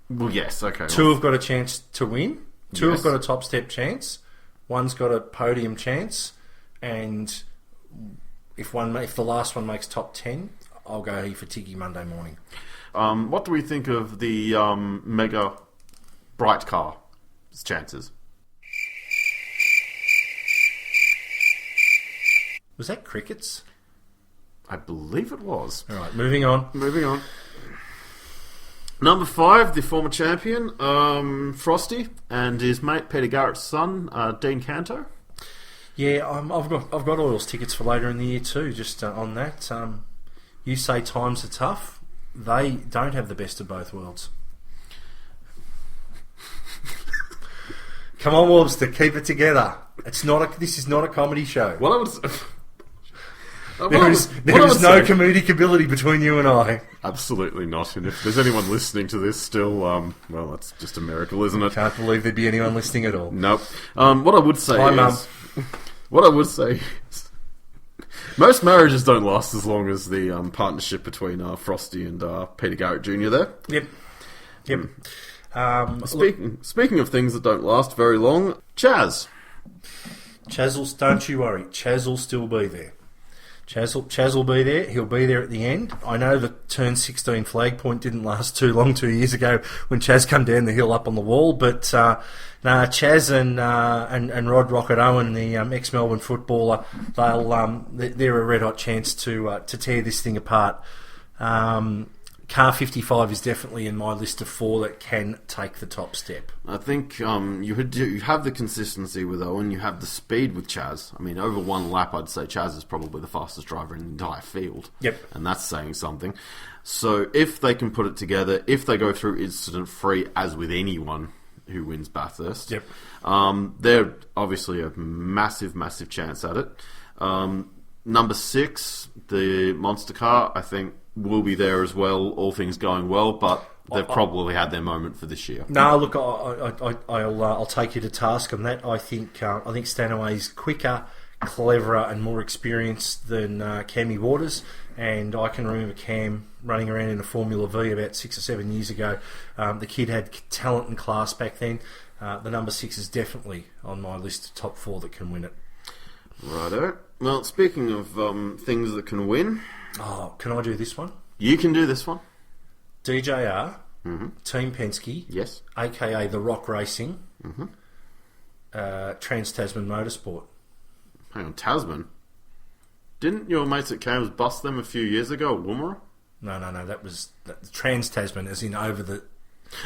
Well, yes, okay. 2 have got a chance to win. 2 Yes. have got a top step chance. 1's got a podium chance, and if the last one makes top 10, I'll go here for Tiggy Monday morning. What do we think of the mega bright car's chances? Was that crickets? I believe it was. All right, moving on. Moving on. Number 5, the former champion, Frosty, and his mate Peter Garrett's son, Dean Canto. Yeah, I've got Oils tickets for later in the year too. Just on that, you say times are tough. They don't have the best of both worlds. Come on, Warbster, keep it together. This is not a comedy show. What I would There is no comedic ability between you and I. Absolutely not. And if there's anyone listening to this still, well, that's just a miracle, isn't it? Can't believe there'd be anyone listening at all. Nope. What I would say Hi, is... Mum. What I would say is... Most marriages don't last as long as the partnership between Frosty and Peter Garrett Jr. there. Yep. Speaking of things that don't last very long, Chaz. Don't you worry. Chaz will still be there. Chaz will be there. He'll be there at the end. I know the turn 16 flag point didn't last too long 2 years ago when Chaz come down the hill up on the wall, but Chaz and Rod Rocket Owen, the ex-Melbourne footballer, they're a red hot chance to tear this thing apart. Car 55 is definitely in my list of 4 that can take the top step. I think you have the consistency with Owen, you have the speed with Chaz. I mean, over one lap, I'd say Chaz is probably the fastest driver in the entire field. Yep. And that's saying something. So if they can put it together, if they go through incident-free, as with anyone who wins Bathurst, yep. They're obviously a massive, massive chance at it. Number 6, the monster car, I think will be there as well, all things going well, but they've probably had their moment for this year. No, look, I'll take you to task on that. I think Stanaway's quicker, cleverer, and more experienced than Cammy Waters, and I can remember Cam running around in a Formula V about 6 or 7 years ago. The kid had talent and class back then. The number 6 is definitely on my list of top 4 that can win it. Righto. Well, speaking of things that can win... Oh, can I do this one? You can do this one. DJR, Team Penske, Yes. aka The Rock Racing, Trans-Tasman Motorsport. Hang on, Tasman? Didn't your mates at Cams bust them a few years ago at Woomera? No, that was Trans-Tasman, as in over the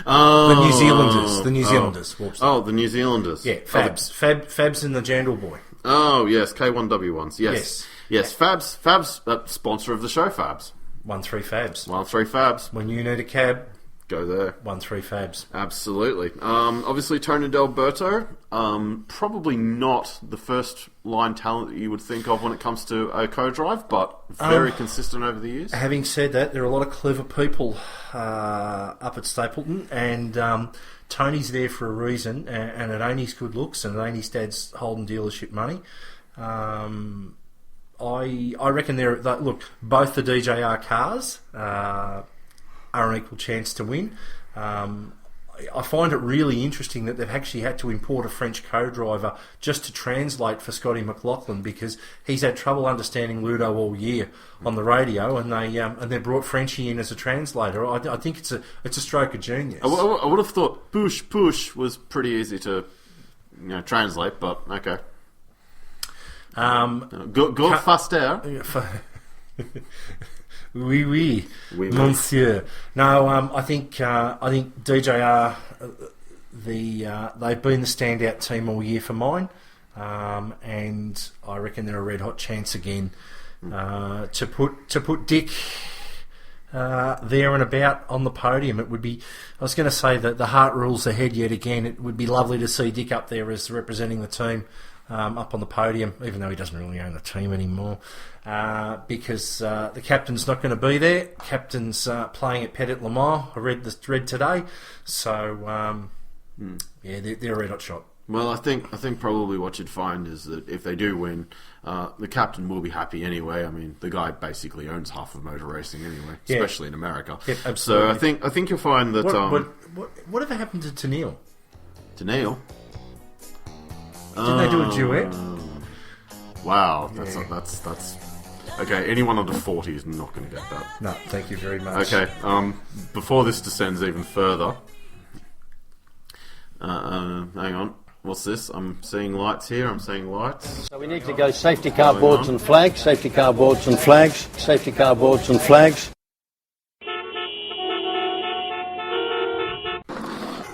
Oh, New Zealanders. The New Zealanders. Oh, the New Zealanders. Yeah, Fabs. Fabs and the Jandal Boy. Oh, yes, K1W1s. Yes. Yes. Fabs, sponsor of the show, Fabs. 1-3 Fabs. 1-3 Fabs. When you need a cab, Go there. 1-3 Fabs. Absolutely. Obviously, Tony D'Alberto, probably not the first line talent that you would think of when it comes to a co-drive, but very consistent over the years. Having said that, there are a lot of clever people up at Stapleton, and Tony's there for a reason, and it ain't his good looks, and it ain't his dad's Holden dealership money. I reckon look, both the DJR cars are an equal chance to win. I find it really interesting that they've actually had to import a French co-driver just to translate for Scotty McLaughlin, because he's had trouble understanding Ludo all year on the radio, and they brought Frenchie in as a translator. I think it's a stroke of genius. I would have thought push was pretty easy to translate, but okay. Go faster. Oui, Oui, oui. monsieur. No, I think DJR, they've been the standout team all year for mine, and I reckon they're a red hot chance again to put Dick there and about on the podium. It would be. I was going to say that the heart rules ahead yet again. It would be lovely to see Dick up there as representing the team. Up on the podium, even though he doesn't really own the team anymore, because the captain's not going to be there. Captain's playing at Petit Le Mans. I read today, so yeah, they're a red hot shot. Well, I think probably what you'd find is that if they do win, the captain will be happy anyway. I mean, the guy basically owns half of motor racing anyway, especially in America. Yep, absolutely. So I think you'll find that. Whatever happened to Neil? To Neil. Didn't they do a duet? Wow, that's okay. Anyone under 40 is not going to get that. No, thank you very much. Okay, before this descends even further, hang on. What's this? I'm seeing lights here. I'm seeing lights. So we need to go safety car boards and flags, safety car boards and flags, safety car boards and flags.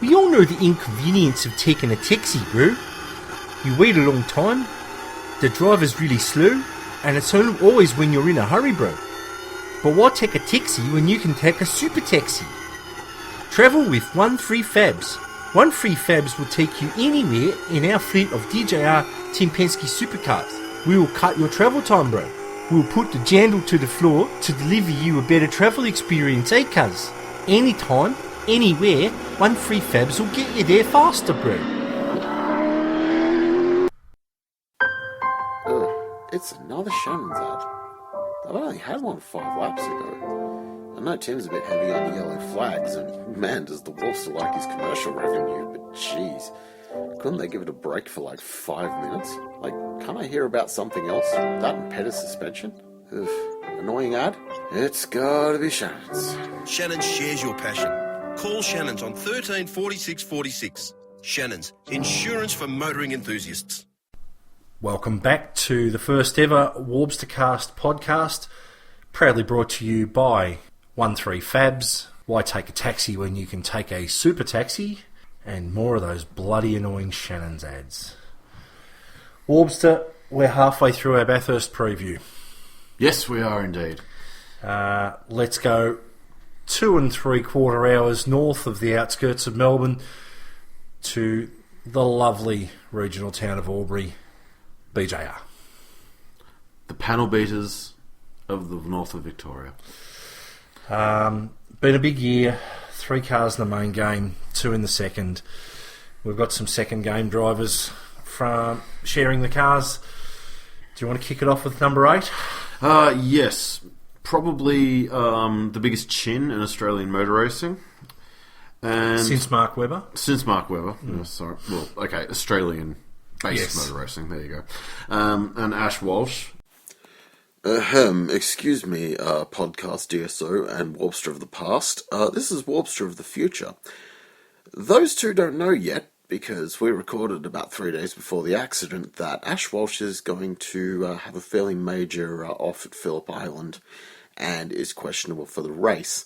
We all know the inconvenience of taking a taxi, bro. You wait a long time, the driver's really slow, and it's always when you're in a hurry, bro. But why take a taxi when you can take a super taxi? Travel with 13 Fabs. 13 Fabs will take you anywhere in our fleet of DJR Tim Penske Supercars. We will cut your travel time, bro. We'll put the jandle to the floor to deliver you a better travel experience, eh, cuz? Anytime, anywhere, 13 Fabs will get you there faster, bro. It's another Shannon's ad. I've only had one 5 laps ago. I know Tim's a bit heavy on the yellow flags, and man, does the Warbster like his commercial revenue, but jeez, couldn't they give it a break for like 5 minutes? Like, can't I hear about something else? That and Pettis suspension? Ugh, annoying ad? It's gotta be Shannon's. Shannon shares your passion. Call Shannon's on 13 46 46. Shannon's, insurance for motoring enthusiasts. Welcome back to the first ever Warbstercast podcast, proudly brought to you by 13 Fabs. Why take a taxi when you can take a super taxi? And more of those bloody annoying Shannon's ads. Warbster, we're halfway through our Bathurst preview. Yes, we are indeed. Let's go 2 3/4 hours north of the outskirts of Melbourne to the lovely regional town of Albury, BJR. The panel beaters of the north of Victoria. Been a big year. 3 cars in the main game, 2 in the second. We've got some second game drivers from sharing the cars. Do you want to kick it off with number 8? Yes. Probably the biggest chin in Australian motor racing. And Since Mark Webber? Since Mark Webber. No, sorry. Well, okay, Australian-based motor racing. There you go. And Ash Walsh. Excuse me, podcast DSO and Warbster of the past. This is Warbster of the future. Those two don't know yet, because we recorded about 3 days before the accident, that Ash Walsh is going to have a fairly major off at Phillip Island and is questionable for the race.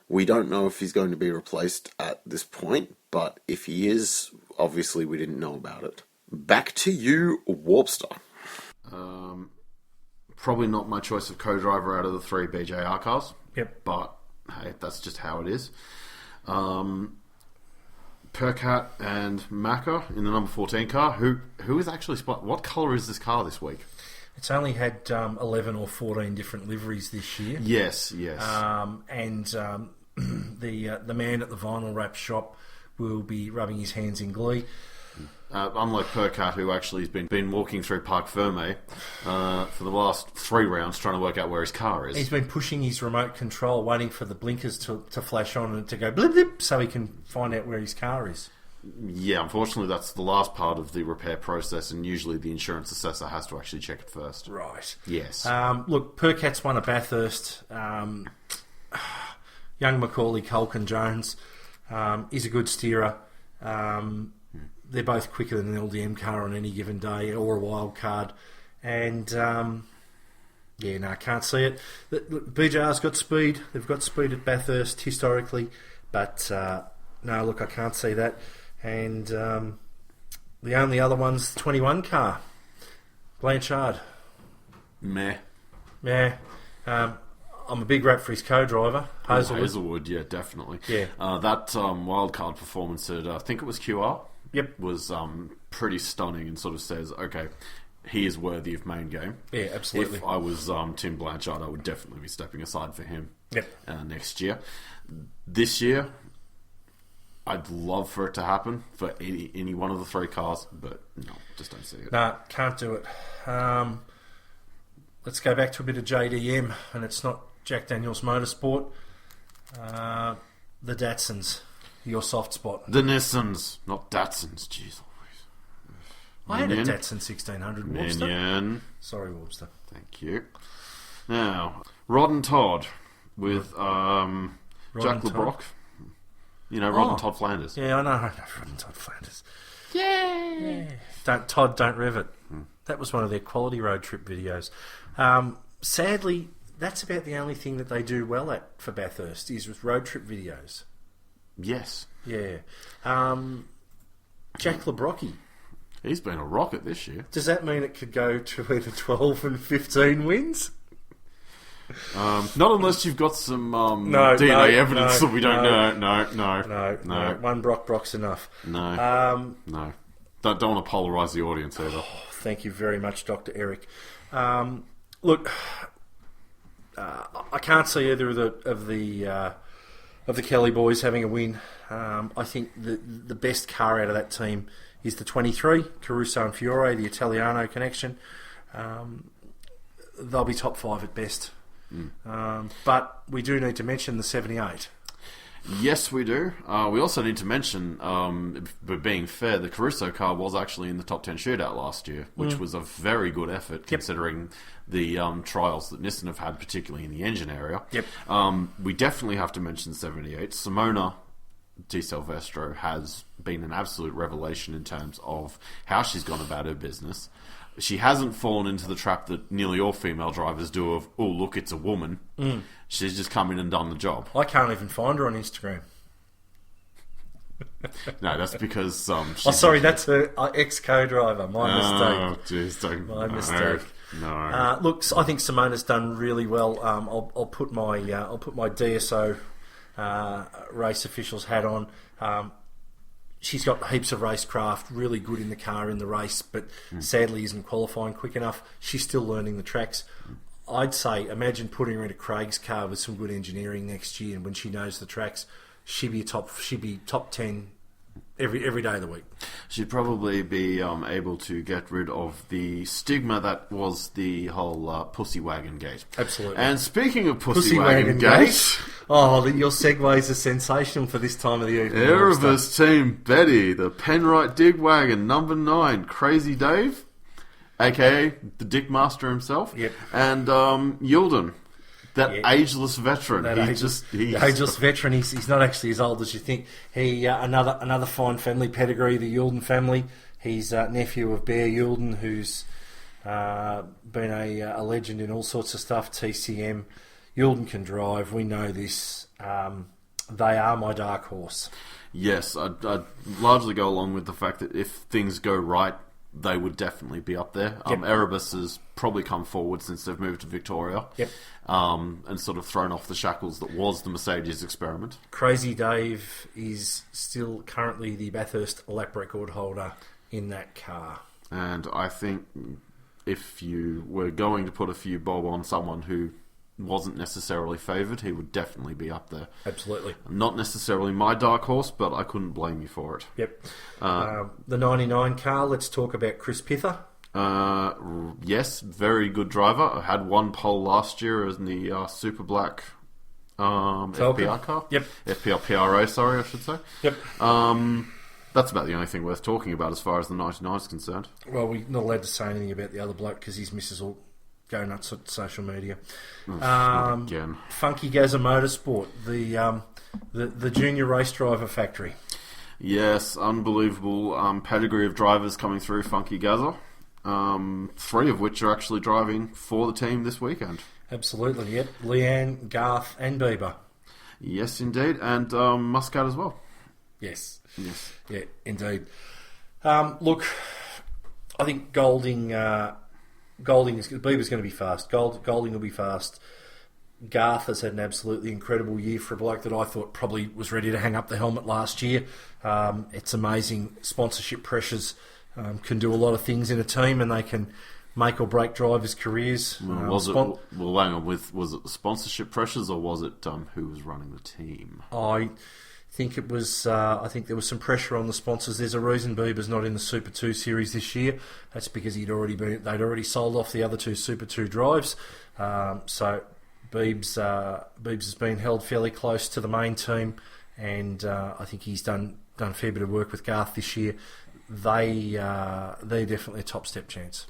We don't know if he's going to be replaced at this point, but if he is, obviously we didn't know about it. Back to you, Warbster. Probably not my choice of co-driver out of the 3 BJR cars. Yep. But, hey, that's just how it is. Percat and Macca in the number 14 car. Who is actually what colour is this car this week? It's only had 11 or 14 different liveries this year. Yes. And the man at the vinyl wrap shop will be rubbing his hands in glee. Unlike Percat, who actually has been walking through Parc Ferme for the last 3 rounds trying to work out where his car is. He's been pushing his remote control, waiting for the blinkers to flash on and to go blip blip so he can find out where his car is. Yeah, unfortunately that's the last part of the repair process, and usually the insurance assessor has to actually check it first. Right. Yes. Look, Percat's won at Bathurst. Young Macaulay Culkin-Jones is a good steerer. They're both quicker than an LDM car on any given day, or a wild card. And Yeah, no, I can't see it. Look, BJR's got speed. They've got speed at Bathurst historically, but no, look, I can't see that. And the only other one's the 21 car, Blanchard. Meh. Yeah, I'm a big rap for his co-driver, Hazelwood. Hazelwood, yeah, definitely. Yeah. That wildcard performance at, I think it was QR, Yep. was pretty stunning and sort of says, okay, he is worthy of main game. Yeah, absolutely. If I was Tim Blanchard, I would definitely be stepping aside for him next year. This year, I'd love for it to happen for any one of the three cars, but no, just don't see it. No, can't do it. Let's go back to a bit of JDM, and it's not Jack Daniels Motorsport. The Datsuns, your soft spot. The Nissans, not Datsuns, jeez. I had a Datsun 1600, Warbster. Minion. Sorry, Warbster. Thank you. Now, Rod and Todd with Jack LeBrock. You know, Rod and Todd Flanders. Yeah, I know Rod and Todd Flanders. Yeah. Don't rev it. That was one of their quality road trip videos. Sadly, that's about the only thing that they do well at for Bathurst is with road trip videos. Yes. Yeah. Jack LeBrocky. He's been a rocket this year. Does that mean it could go to either 12 and 15 wins? Not unless you've got some DNA evidence that we don't know. No. One Brock's enough. No. Don't want to polarise the audience either. Thank you very much, Dr. Eric. Look, I can't see either of the Kelly boys having a win. I think the best car out of that team is the 23, Caruso and Fiore, the Italiano connection. They'll be top 5 at best. But we do need to mention the 78. Yes, we do. We also need to mention, but being fair, the Caruso car was actually in the top 10 shootout last year, which was a very good effort considering the trials that Nissan have had, particularly in the engine area. Yep. We definitely have to mention 78. Simona Di Silvestro has been an absolute revelation in terms of how she's gone about her business. She hasn't fallen into the trap that nearly all female drivers do of, oh, look, it's a woman. She's just come in and done the job. I can't even find her on Instagram. No, that's because... that's her ex-co-driver. My mistake. My mistake. No. Look, I think Simona's done really well. I'll put my DSO race officials hat on. She's got heaps of racecraft, really good in the car in the race, but sadly isn't qualifying quick enough. She's still learning the tracks. I'd say, imagine putting her into Craig's car with some good engineering next year, and when she knows the tracks, she'd be top 10 every day of the week. She'd probably be able to get rid of the stigma that was the whole Pussy Wagon Gate. Absolutely. And speaking of Pussy Wagon Gate... your segues are sensational for this time of the evening. Erebus Team Betty, the Penrite Dig Wagon, number 9, Crazy Dave, a.k.a. the Dick Master himself, and Yilden. That ageless veteran. The ageless veteran. He's not actually as old as you think. He another fine family pedigree, the Yulden family. He's nephew of Bear Yulden, who's been a legend in all sorts of stuff. TCM. Yulden can drive. We know this. They are my dark horse. Yes, I'd largely go along with the fact that if things go right, they would definitely be up there. Erebus has probably come forward since they've moved to Victoria. And sort of thrown off the shackles that was the Mercedes experiment. Crazy Dave is still currently the Bathurst lap record holder in that car. And I think if you were going to put a few bob on someone who wasn't necessarily favoured, he would definitely be up there. Absolutely. Not necessarily my dark horse, but I couldn't blame you for it. The 99 car, let's talk about Chris Pither. Yes, very good driver. I had one pole last year in the Super Black FPR car. FPR PRO, sorry, I should say. That's about the only thing worth talking about as far as the 99 is concerned. Well, we're not allowed to say anything about the other bloke because his missus will go nuts at social media. Again. Funky Gazza Motorsport, the junior race driver factory. Yes, unbelievable pedigree of drivers coming through Funky Gazza. 3 of which are actually driving for the team this weekend. Absolutely, yep. Leanne, Garth and Bieber. Yes, indeed. And Muscat as well. Yes. Yes. Yeah, indeed. Look, I think Bieber's going to be fast. Golding will be fast. Garth has had an absolutely incredible year for a bloke that I thought probably was ready to hang up the helmet last year. It's amazing. Sponsorship pressures can do a lot of things in a team, and they can make or break drivers' careers. Was it the sponsorship pressures, or was it who was running the team? I think it was. I think there was some pressure on the sponsors. There's a reason Bieber's not in the Super 2 series this year. That's because they'd already sold off the other 2 Super 2 drives. So Biebs has been held fairly close to the main team, and I think he's done a fair bit of work with Garth this year. They're definitely a top step chance.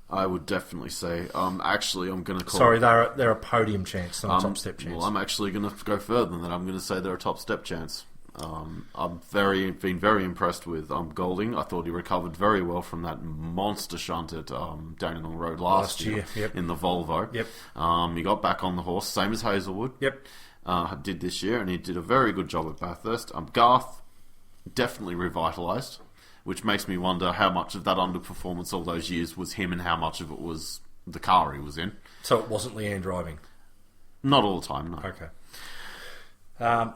I would definitely say. Actually, I'm going to call. Sorry, they're a podium chance, not a top step chance. Well, I'm actually going to go further than that. I'm going to say they're a top step chance. I've been very impressed with Golding. I thought he recovered very well from that monster shunt at Dandenong Road last year. Yep. In the Volvo. Yep. He got back on the horse, same as Hazelwood. Yep. Did this year, and he did a very good job at Bathurst. Garth definitely revitalised, which makes me wonder how much of that underperformance all those years was him and how much of it was the car he was in. So it wasn't Leanne driving? Not all the time, no. Okay.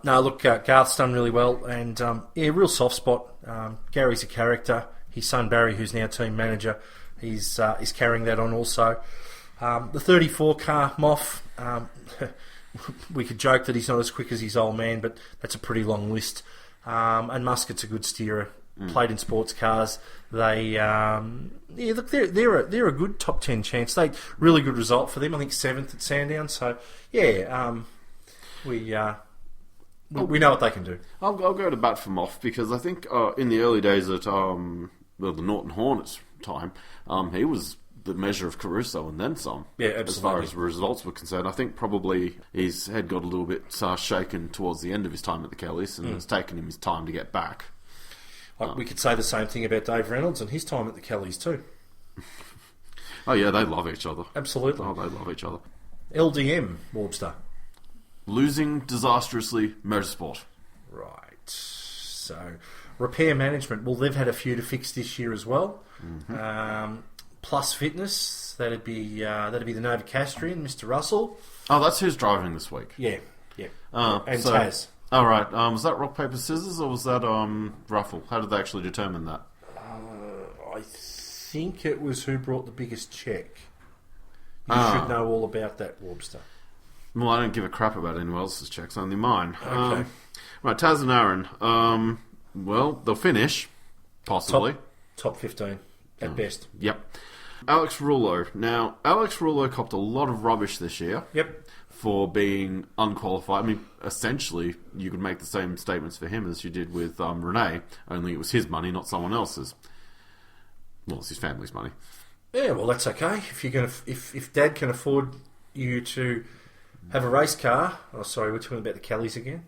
No, look, Garth's done really well, and real soft spot. Gary's a character. His son Barry, who's now team manager, is carrying that on also. The 34 car, Moff, we could joke that he's not as quick as his old man, but that's a pretty long list. And Muscat's a good steerer. Played in sports cars. They, look, they're a good top 10 chance. Really good result for them. I think 7th at Sandown. So we know what they can do. I'll go to bat for Moff because I think in the early days at the Norton Hornets time, he was the measure of Caruso and then some. Yeah, absolutely. As far as results were concerned, I think probably his head got a little bit shaken towards the end of his time at the Kellys, and it's taken him his time to get back. We could say the same thing about Dave Reynolds and his time at the Kellys too. Oh yeah, they love each other. Absolutely. Oh, they love each other. LDM, Warbster. Losing disastrously motorsport. Right. So, repair management. Well, they've had a few to fix this year as well. Mm-hmm. Plus Fitness. That'd be the Novocastrian, Mr. Russell. Oh, that's who's driving this week. Yeah. And Taz. All right. Was that rock paper scissors or was that Ruffle? How did they actually determine that? I think it was who brought the biggest check. You should know all about that, Warbster. Well, I don't give a crap about anyone else's checks, only mine. Okay. Right, Taz and Aaron. Well, they'll finish, possibly. Top 15, at best. Yep. Alex Rullo. Now, Alex Rullo copped a lot of rubbish this year. Yep. For being unqualified. I mean, essentially, you could make the same statements for him as you did with Renee, only it was his money, not someone else's. Well, it's his family's money. Yeah, well, that's okay. If you're gonna, if Dad can afford you to have a race car. Oh, sorry, we're talking about the Kellys again.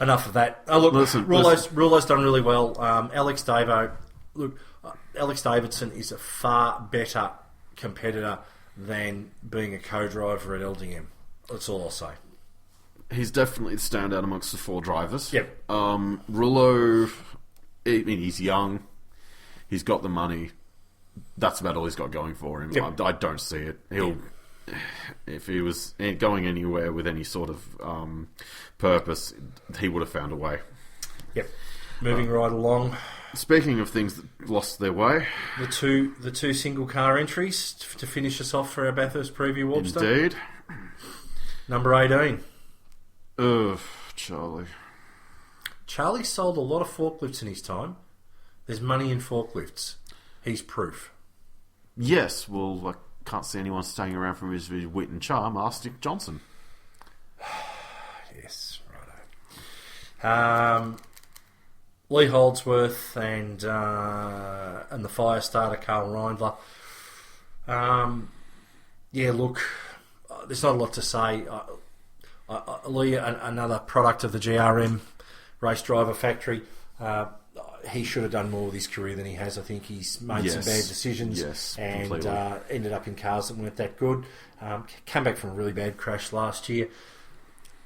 Enough of that. Oh, look, Rullo's done really well. Alex Davidson is a far better competitor than being a co-driver at LDM. That's all I'll say. He's definitely the standout amongst the 4 drivers. Yep. Rullo, I mean, he's young. He's got the money. That's about all he's got going for him. Yep. I don't see it. If he was going anywhere with any sort of purpose, he would have found a way. Yep. Moving right along. Speaking of things that lost their way, the two single car entries to finish us off for our Bathurst preview, Warbster. Indeed. Number 18. Ugh, Charlie. Charlie sold a lot of forklifts in his time. There's money in forklifts. He's proof. Yes, well, I can't see anyone staying around from his wit and charm. Ask Dick Johnson. Yes, righto. Lee Holdsworth and the fire starter Carl Reindler. Look, there's not a lot to say. Lee, another product of the GRM race driver factory. he should have done more with his career than he has. I think he's made some bad decisions and ended up in cars that weren't that good. Came back from a really bad crash last year.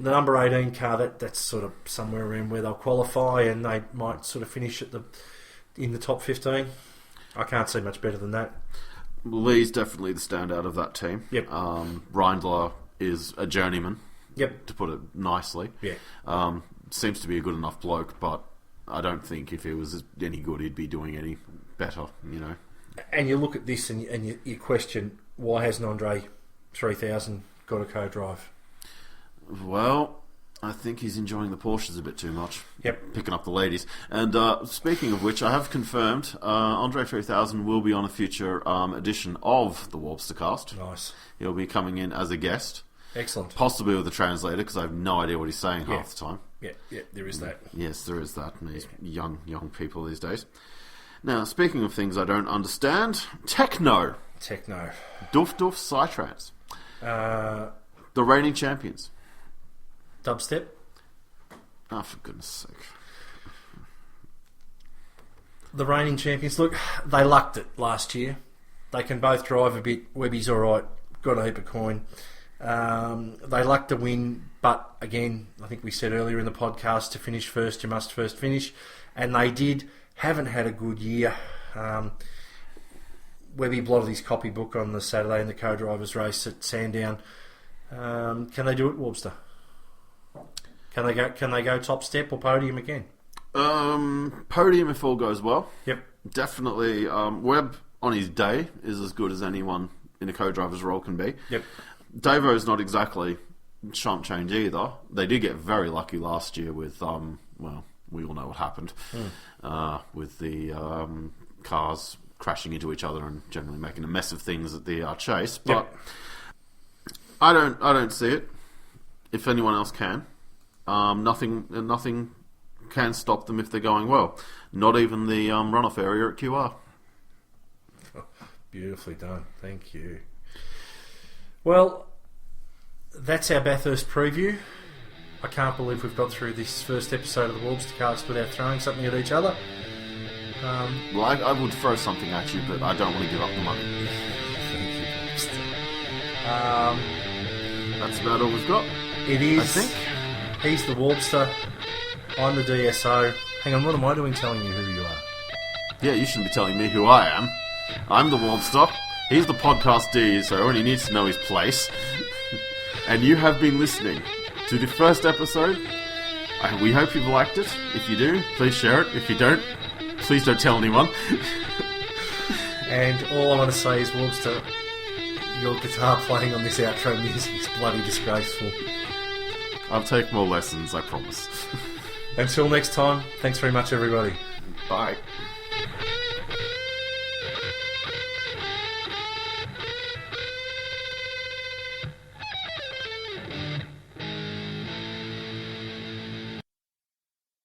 The number 18 car, that's sort of somewhere around where they'll qualify, and they might sort of finish in the top 15. I can't see much better than that. Lee's definitely the standout of that team. Yep. Reindler is a journeyman. Yep. To put it nicely. Yeah. Seems to be a good enough bloke, but I don't think if he was any good, he'd be doing any better, you know. And you look at this and you question, why hasn't Andre 3000 got a co-drive? Well, I think he's enjoying the Porsches a bit too much. Yep. Picking up the ladies. And speaking of which, I have confirmed Andre 3000 will be on a future edition of the Warbstercast. Nice. He'll be coming in as a guest. Excellent. Possibly with a translator, because I have no idea what he's saying half the time. Yeah, there is that. Yes, there is that. And these young people these days. Now, speaking of things I don't understand, Techno. Doof Psytrance. The reigning champions. Dubstep. Oh, for goodness sake. The reigning champions. Look, they lucked it last year. They can both drive a bit. Webby's alright. Got a heap of coin. They lucked to win, but again, I think we said earlier in the podcast, to finish first, you must first finish. And they did. Haven't had a good year. Webby blotted his copybook on the Saturday in the co-drivers race at Sandown. Can they do it, Warbster? Can they go top step or podium again? Podium if all goes well. Yep. Definitely. Webb on his day is as good as anyone in a co-driver's role can be. Yep. Davo's not exactly chump change either. They did get very lucky last year with well, we all know what happened with the cars crashing into each other and generally making a mess of things at the chase. But I don't see it. If anyone else can. Nothing can stop them if they're going well. Not even the runoff area at QR. Oh, beautifully done. Thank you. Well, that's our Bathurst preview. I can't believe we've got through this first episode of the Warbstercast without throwing something at each other. Well, I would throw something at you, but I don't want to give up the money. Thank you, Warbster. That's about all we've got. It is. I think. He's the Warbster. I'm the DSO. Hang on, what am I doing telling you who you are? Yeah, you shouldn't be telling me who I am. I'm the Warbster. He's the podcast DSO, and he needs to know his place. And you have been listening to the first episode. We hope you've liked it. If you do, please share it. If you don't, please don't tell anyone. And all I want to say is, Warbster, your guitar playing on this outro music is bloody disgraceful. I'll take more lessons, I promise. Until next time, thanks very much, everybody. Bye.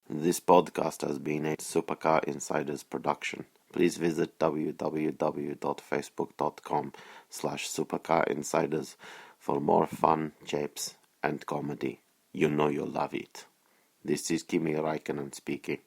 This podcast has been a Supercar Insiders production. Please visit www.facebook.com/supercarinsiders for more fun, japes, and comedy. You know you'll love it. This is Kimi Räikkönen speaking.